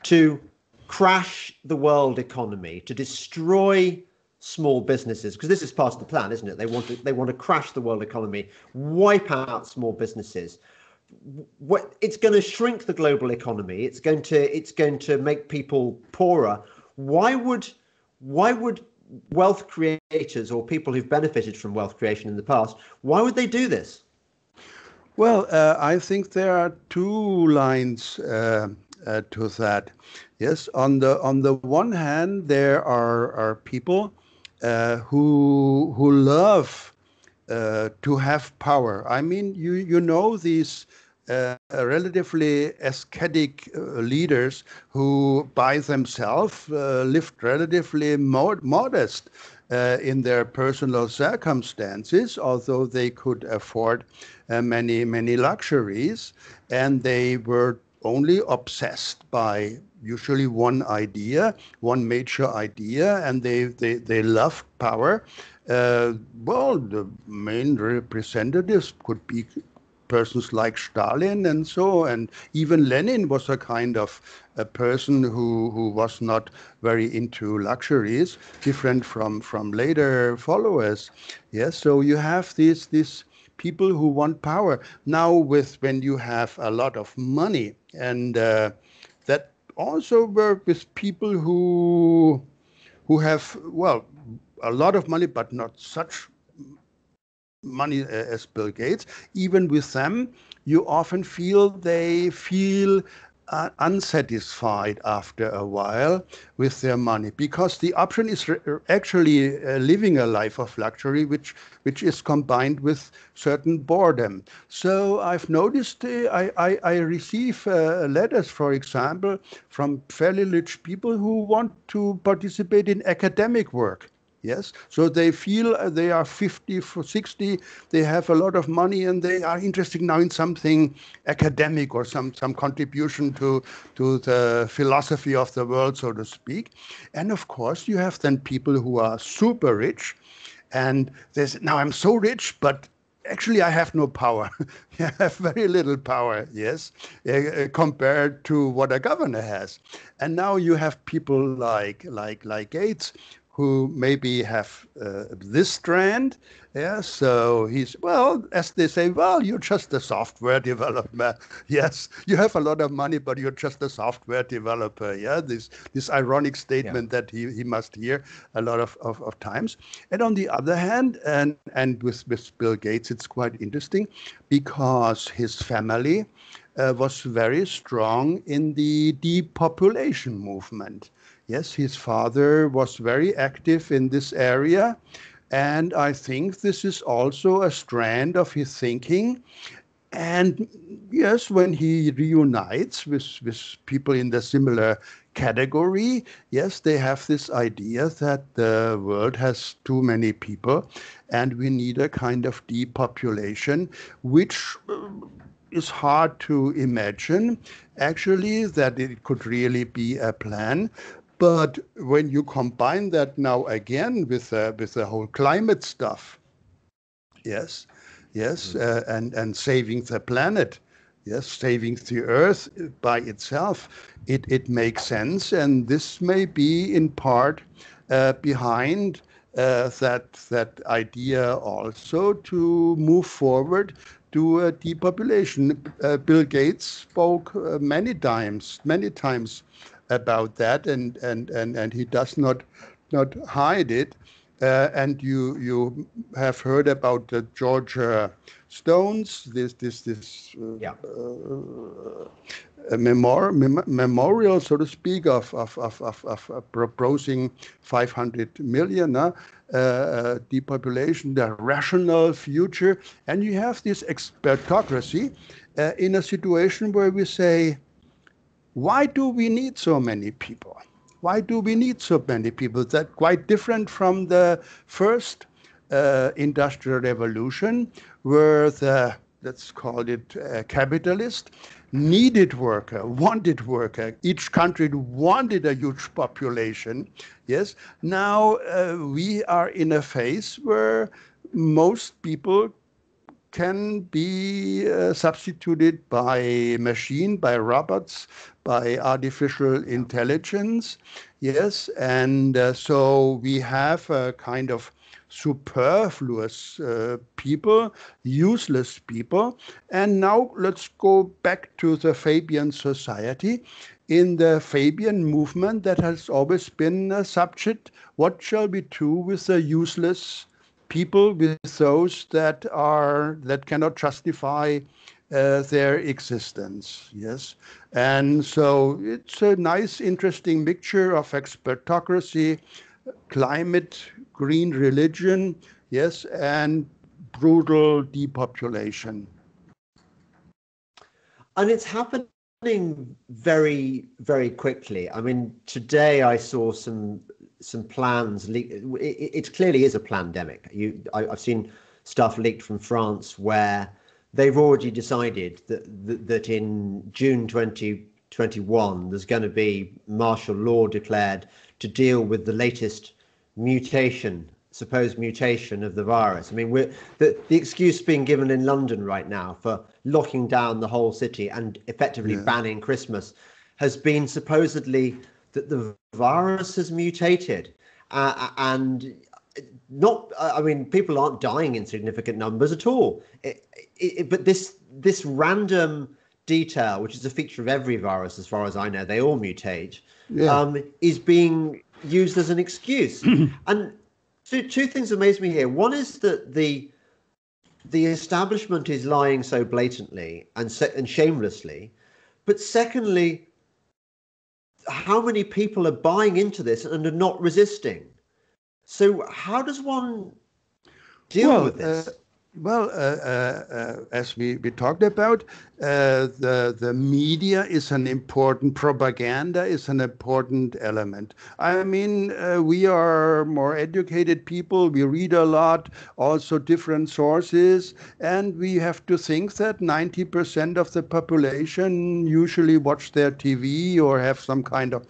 to crash the world economy, to destroy small businesses, because this is part of the plan, isn't it? They want to crash the world economy, wipe out small businesses. It's going to shrink the global economy. It's going to make people poorer. Why would wealth creators or people who've benefited from wealth creation in the past, why would they do this? Well, I think there are two lines to that. Yes, on the one hand, there are people who love to have power. I mean, you know these relatively ascetic leaders who by themselves lived relatively modest in their personal circumstances, although they could afford many luxuries, and they were only obsessed by usually one major idea, and they loved power. Well, the main representatives could be persons like Stalin and so, and even Lenin was a kind of a person who was not very into luxuries, different from later followers. Yes, so you have these people who want power. Now, when you have a lot of money, and that also were with people who have, well, a lot of money, but not such money as Bill Gates. Even with them, you often feel unsatisfied after a while with their money, because the option is actually living a life of luxury, which is combined with certain boredom. So I've noticed I receive letters, for example, from fairly rich people who want to participate in academic work. Yes, so they feel they are 50, 60, they have a lot of money, and they are interested now in something academic or some contribution to the philosophy of the world, so to speak. And of course, you have then people who are super rich, and they say, now I'm so rich, but actually I have no power. I have very little power, yes, compared to what a governor has. And now you have people like Gates, who maybe have this strand. Yeah, so he's, well, as they say, well, you're just a software developer. Yes, you have a lot of money, but you're just a software developer. Yeah, this ironic statement that he must hear a lot of times. And on the other hand, and with Bill Gates, it's quite interesting because his family was very strong in the depopulation movement. Yes, his father was very active in this area. And I think this is also a strand of his thinking. And yes, when he reunites with people in the similar category, yes, they have this idea that the world has too many people and we need a kind of depopulation, which is hard to imagine, actually, that it could really be a plan. But when you combine that now again with the whole climate stuff, yes, and saving the planet, yes, saving the Earth by itself, it makes sense, and this may be in part behind that idea also to move forward to a depopulation. Bill Gates spoke many times about that, and he does not hide it. And you have heard about the Georgia Stones, this memorial, so to speak, of proposing 500 million depopulation, the rational future, and you have this expertocracy in a situation where we say, why do we need so many people? Why do we need so many people? That's quite different from the first industrial revolution, where the, let's call it capitalist, needed worker, wanted worker. Each country wanted a huge population. Yes. Now we are in a phase where most people can be substituted by machine, by robots, by artificial intelligence. Yes, and so we have a kind of superfluous people, useless people. And now let's go back to the Fabian society. In the Fabian movement, that has always been a subject. What shall we do with the useless people, with those that cannot justify their existence? Yes, and so it's a nice, interesting mixture of expertocracy, climate, green religion, yes, and brutal depopulation. And it's happening very, very quickly. I mean, today I saw some plans leak. It clearly is a pandemic. I've seen stuff leaked from France where they've already decided that in June 2021 there's going to be martial law declared to deal with the latest supposed mutation of the virus. I mean, the excuse being given in London right now for locking down the whole city and effectively banning Christmas has been supposedly that the virus has mutated, and not. I mean, people aren't dying in significant numbers at all. But this random detail, which is a feature of every virus, as far as I know, they all mutate, is being used as an excuse. And two things amaze me here. One is that the establishment is lying so blatantly and shamelessly, but secondly, how many people are buying into this and are not resisting? So how does one deal with this? As we talked about, the media is an important, propaganda is an important element. I mean, we are more educated people, we read a lot, also different sources, and we have to think that 90% of the population usually watch their TV or have some kind of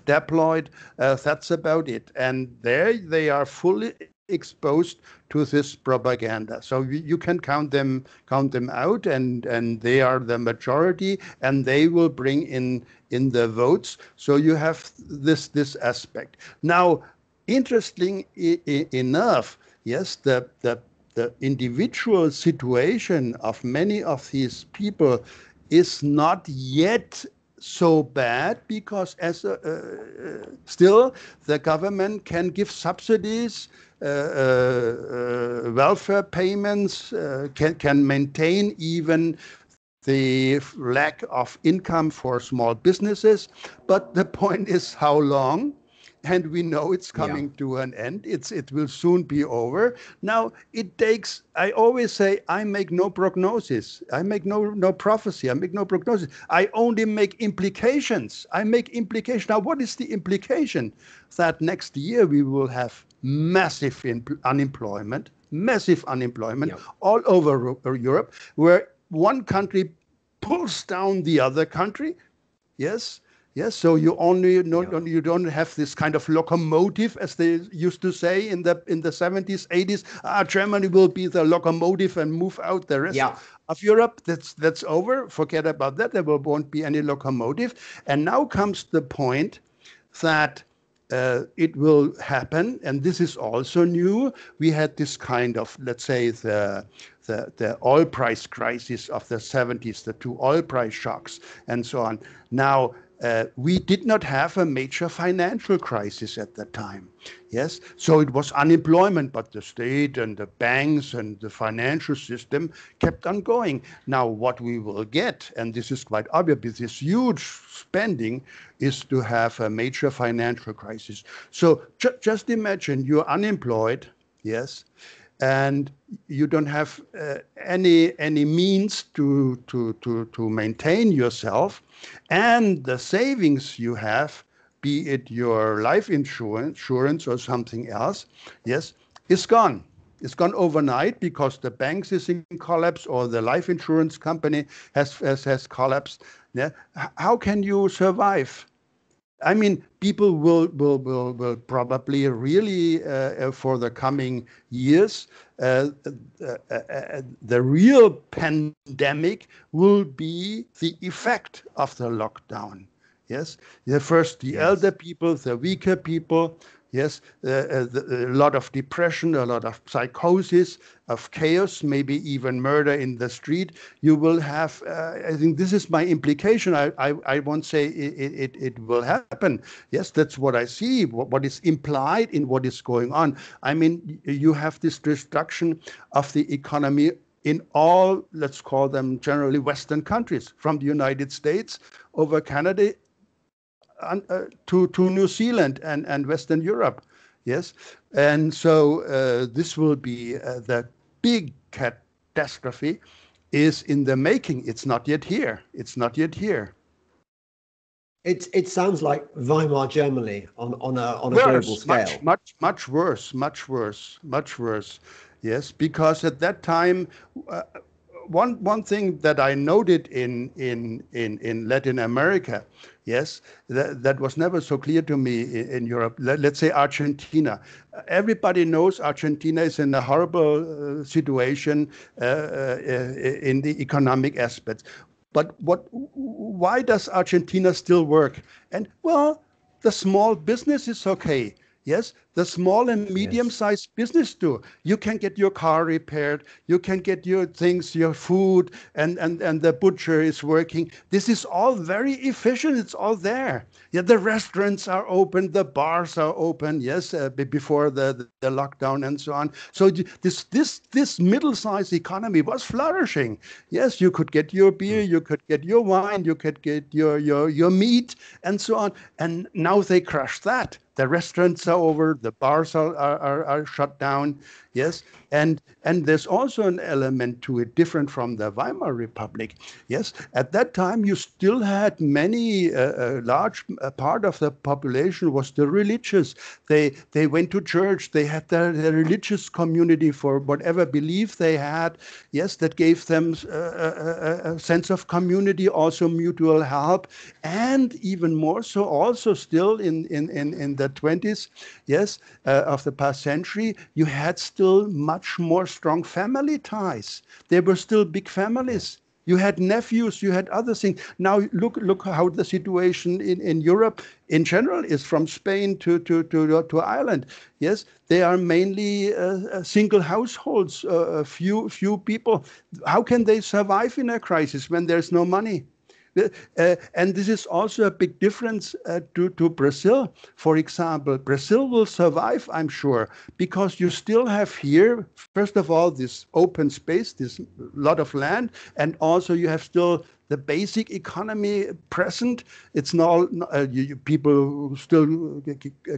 tabloid. That's about it. And there they are fully exposed to this propaganda. So you can count them out, and they are the majority, and they will bring in the votes. So you have this aspect. Now, interesting enough, yes, the individual situation of many of these people is not yet so bad, because still the government can give subsidies, welfare payments, can maintain even the lack of income for small businesses. But the point is, how long? And we know it's coming to an end. It will soon be over. Now, it takes, I always say, I make no prognosis. I make no prophecy. I make no prognosis. I only make implications. I make implications. Now, what is the implication? That next year we will have massive unemployment all over Europe, where one country pulls down the other country. Yes. Yes, so you you don't have this kind of locomotive, as they used to say in the 70s, 80s. Germany will be the locomotive and move out the rest of Europe. That's over. Forget about that. There won't be any locomotive. And now comes the point that it will happen, and this is also new. We had this kind of, let's say, the oil price crisis of the 70s, the two oil price shocks, and so on. Now, we did not have a major financial crisis at that time. Yes, so it was unemployment, but the state and the banks and the financial system kept on going. Now, what we will get, and this is quite obvious, with this huge spending, is to have a major financial crisis. So just imagine you're unemployed, yes, and you don't have any means to maintain yourself, and the savings you have, be it your life insurance or something else, yes, is gone. It's gone overnight because the banks is in collapse or the life insurance company has collapsed. Yeah, how can you survive? I mean, people will probably really, for the coming years, the real pandemic will be the effect of the lockdown. Yes, the elder people, the weaker people. Yes, a lot of depression, a lot of psychosis, of chaos, maybe even murder in the street. You will have, I think this is my implication. I won't say it will happen. Yes, that's what I see, what is implied in what is going on. I mean, you have this destruction of the economy in all, let's call them generally Western countries, from the United States over Canada, to New Zealand and Western Europe, yes, and so this will be the big catastrophe is in the making. It's not yet here. It's not yet here. It sounds like Weimar Germany on a global scale. Much worse. Yes, because at that time. One thing that I noted in Latin America, yes, that was never so clear to me in Europe. Let's say Argentina. Everybody knows Argentina is in a horrible situation in the economic aspects. But why does Argentina still work? And well, the small business is okay. Yes, the small and medium-sized business do. You can get your car repaired. You can get your things, your food, and the butcher is working. This is all very efficient. It's all there. Yeah, the restaurants are open. The bars are open. Yes, before the lockdown and so on. So this middle-sized economy was flourishing. Yes, you could get your beer. You could get your wine. You could get your meat and so on. And now they crushed that. The restaurants are over, the bars are shut down, yes, and there's also an element to it different from the Weimar Republic. Yes, at that time you still had many, large part of the population was the religious. They went to church. They had their religious community for whatever belief they had. Yes, that gave them a sense of community, also mutual help, and even more so, also still in the 20s, yes, of the past century, you had still much more strong family ties. There were still big families. You had nephews, you had other things. Now look how the situation in Europe in general is, from Spain to Ireland. Yes, they are mainly single households, few people. How can they survive in a crisis when there's no money? And this is also a big difference to Brazil. For example, Brazil will survive, I'm sure, because you still have here, first of all, this open space, this lot of land, and also you have still the basic economy present. It's not people still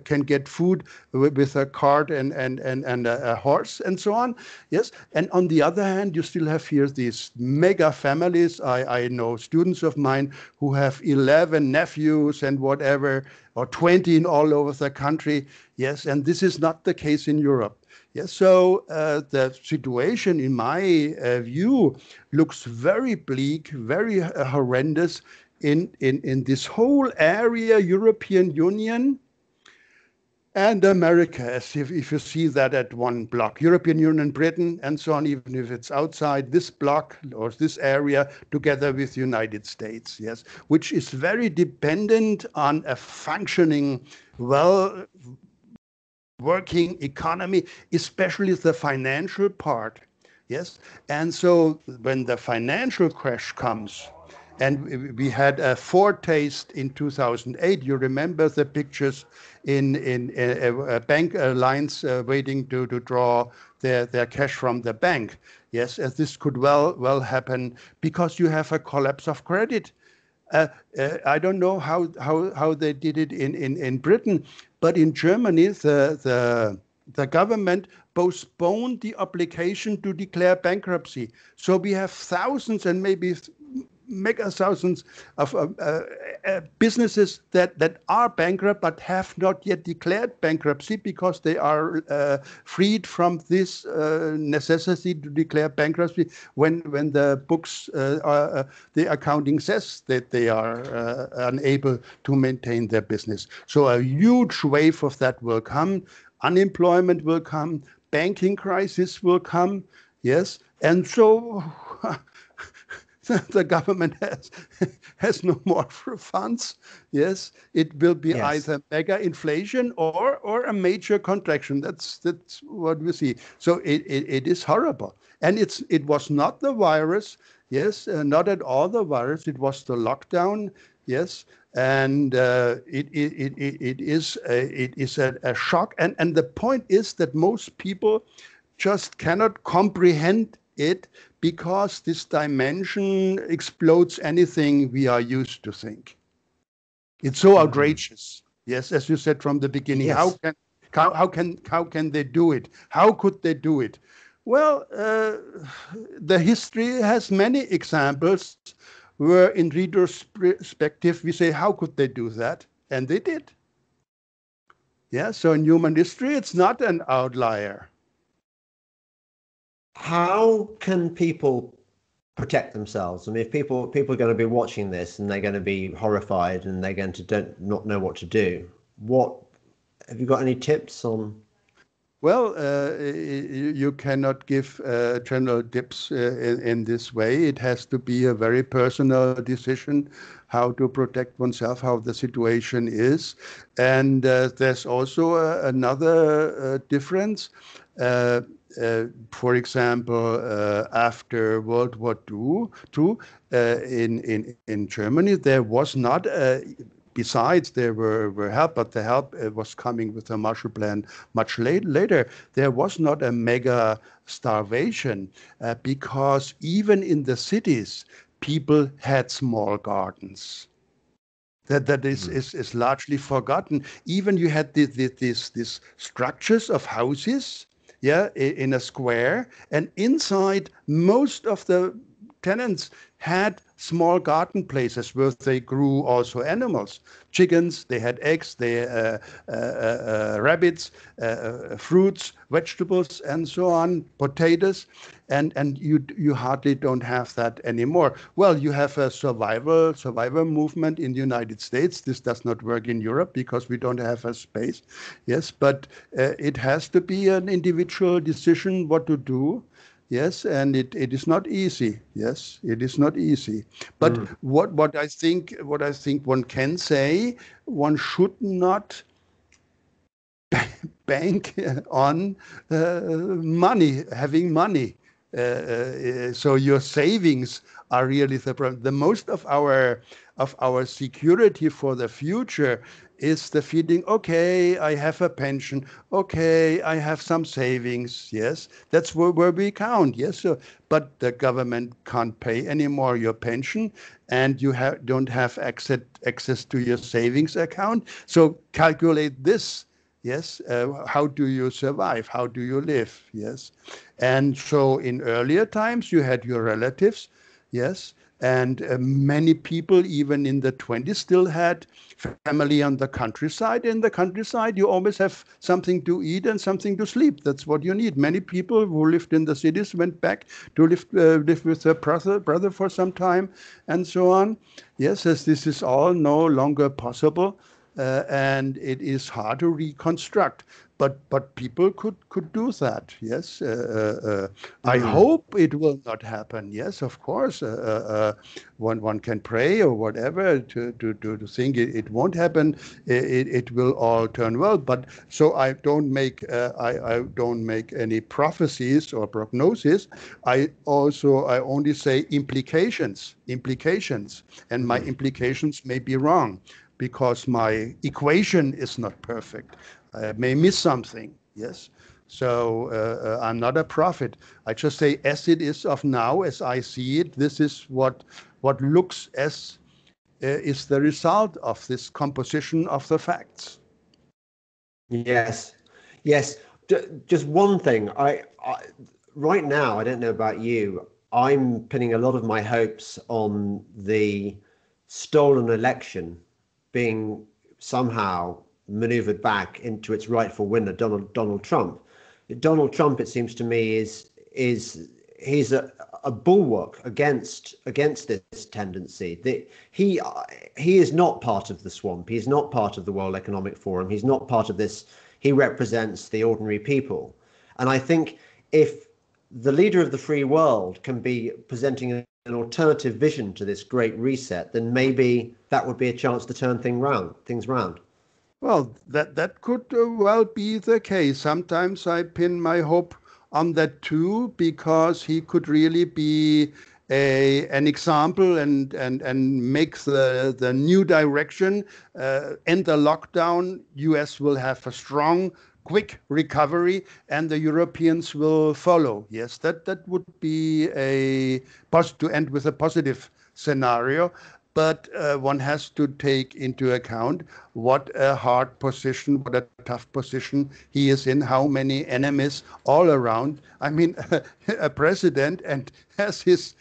can get food with a cart and a horse and so on. Yes, and on the other hand, you still have here these mega families. I know students of mine who have 11 nephews and whatever, or 20 in all over the country. Yes, and this is not the case in Europe. Yes, so the situation, in my view, looks very bleak, very horrendous in this whole area, European Union and America, as if you see that at one block, European Union, Britain, and so on, even if it's outside this block or this area, together with the United States, yes, which is very dependent on a functioning, working economy, especially the financial part. Yes, and so when the financial crash comes, and we had a foretaste in 2008, you remember the pictures in bank lines waiting to draw their cash from the bank. Yes, as this could well happen because you have a collapse of credit. I don't know how they did it in Britain, but in Germany, the government postponed the obligation to declare bankruptcy. So we have thousands and maybe mega thousands of businesses that are bankrupt but have not yet declared bankruptcy because they are freed from this necessity to declare bankruptcy when the books, the accounting says that they are unable to maintain their business. So a huge wave of that will come. Unemployment will come. Banking crisis will come. Yes, and so the government has no more funds. Yes, it will be either mega inflation or a major contraction. That's what we see. So it is horrible, and it was not the virus. Yes, not at all the virus. It was the lockdown. Yes, and it is a shock. And the point is that most people just cannot comprehend it, because this dimension explodes anything we are used to think. It's so outrageous. Yes, as you said from the beginning. Yes. How can they do it? How could they do it? Well, the history has many examples where, in retrospective, we say, how could they do that? And they did. Yeah. So in human history, it's not an outlier. How can people protect themselves? I mean, if people are going to be watching this and they're going to be horrified and they're going to not know what to do, have you got any tips on? Well, you cannot give general tips in this way. It has to be a very personal decision how to protect oneself, how the situation is. And there's also another difference. For example, after World War II, in Germany, there was not besides there were help, but the help was coming with the Marshall Plan much later. There was not a mega starvation because even in the cities, people had small gardens. That is largely forgotten. Even you had these structures of houses, in a square, and inside most of the tenants had small garden places where they grew also animals, chickens, they had eggs, they rabbits, fruits, vegetables, and so on, potatoes, and you hardly don't have that anymore. Well, you have a survival movement in the United States. This does not work in Europe because we don't have a space. Yes, but it has to be an individual decision what to do. Yes, and it is not easy. Yes, it is not easy. But what I think one can say, one should not bank on money, having money. So your savings are really the problem. The most of our security for the future is the feeling, okay, I have a pension, okay, I have some savings, yes, that's where we count, yes. So, but the government can't pay anymore your pension, and you don't have access to your savings account. So calculate this. Yes, how do you survive? How do you live? Yes, and so in earlier times you had your relatives, yes, and many people even in the 20s still had family on the countryside. In the countryside, you always have something to eat and something to sleep. That's what you need. Many people who lived in the cities went back to live with their brother for some time, and so on. Yes, as this is all no longer possible. And it is hard to reconstruct, but people could do that. Yes, I hope it will not happen. Yes, of course, one can pray or whatever to think it won't happen. It will all turn well. But so I don't make any prophecies or prognosis. I only say implications, and my implications may be wrong, because my equation is not perfect. I may miss something, yes? So I'm not a prophet. I just say, as it is of now, as I see it, this is what looks as is the result of this composition of the facts. Yes, yes. Just one thing. I right now, I don't know about you, I'm pinning a lot of my hopes on the stolen election being somehow maneuvered back into its rightful winner, Donald Trump. Donald Trump, it seems to me, he's a bulwark against this tendency. He is not part of the swamp. He's not part of the World Economic Forum. He's not part of this. He represents the ordinary people. And I think if the leader of the free world can be presenting an alternative vision to this great reset, then maybe that would be a chance to turn things round. Well, that could well be the case. Sometimes I pin my hope on that too, because he could really be an example and make the new direction. End the lockdown. US will have a strong, quick recovery, and the Europeans will follow. Yes, that would be to end with a positive scenario. But one has to take into account what a hard position, what a tough position he is in, how many enemies all around. I mean, a president and has his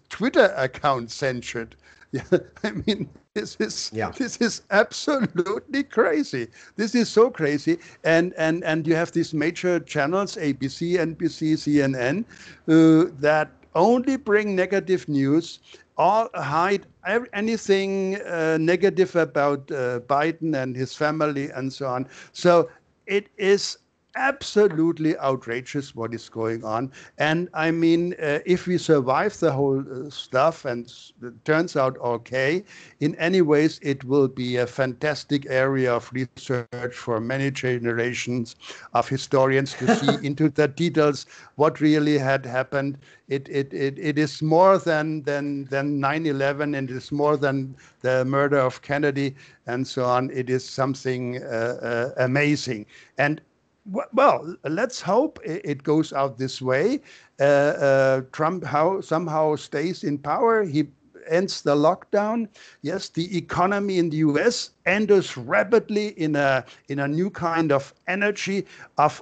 Twitter account censored. Yeah, I mean, this is absolutely crazy. This is so crazy. And you have these major channels, ABC, NBC, CNN, that only bring negative news, all hide anything negative about Biden and his family and so on. So it is absolutely outrageous what is going on. And I mean, if we survive the whole stuff and it turns out okay, in any ways, it will be a fantastic area of research for many generations of historians to see into the details what really had happened. It is more than 9/11, and it is more than the murder of Kennedy and so on. It is something amazing. And well, let's hope it goes out this way. Trump somehow stays in power. He ends the lockdown. Yes, the economy in the US enters rapidly in a new kind of energy of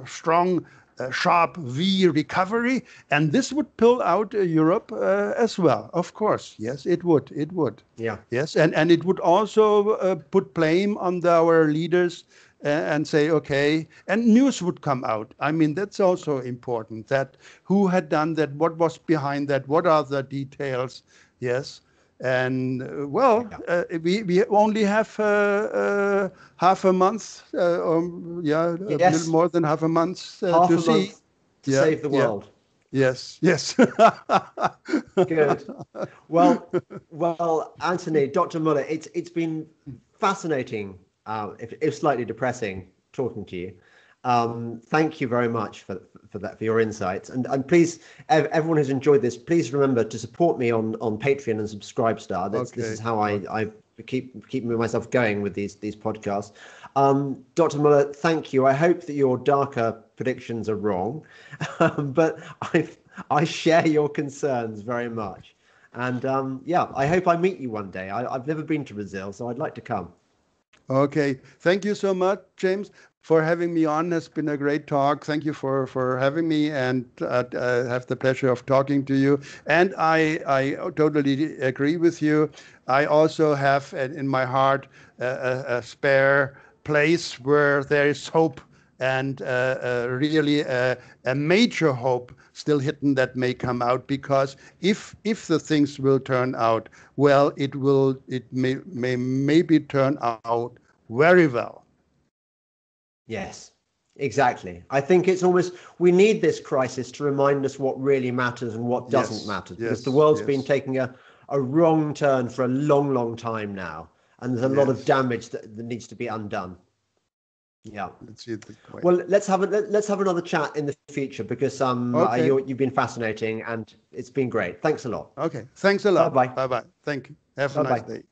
strong, sharp V recovery, and this would pull out Europe as well. Of course, yes, it would. It would. Yeah. Yes, and it would also put blame on our leaders. And say, okay, and news would come out. I mean, that's also important, that who had done that, what was behind that, what are the details, yes. And we only have half a month, or little more than half a month to see. to save the world. Yes, yes. Good. Well, Antony, Dr. Mueller, it's been fascinating, if slightly depressing, talking to you. Thank you very much for your insights. And please, everyone who's enjoyed this, please remember to support me on Patreon and Subscribestar. This is how I keep myself going with these podcasts. Dr. Mueller, thank you. I hope that your darker predictions are wrong, but I share your concerns very much. And I hope I meet you one day. I've never been to Brazil, so I'd like to come. Okay. Thank you so much, James, for having me on. It's been a great talk. Thank you for having me, and have the pleasure of talking to you. And I totally agree with you. I also have in my heart a spare place where there is hope, and really a major hope still hidden that may come out, because if the things will turn out well, it may maybe turn out very well. Yes, exactly. I think it's almost, we need this crisis to remind us what really matters and what doesn't matter, because the world's been taking a wrong turn for a long time now, and there's a lot of damage that needs to be undone. Yeah. Let's see the point. Well, let's have another chat in the future, because you've been fascinating and it's been great. Thanks a lot. Okay. Thanks a lot. Bye-bye. Bye-bye. Thank you. Have a nice day.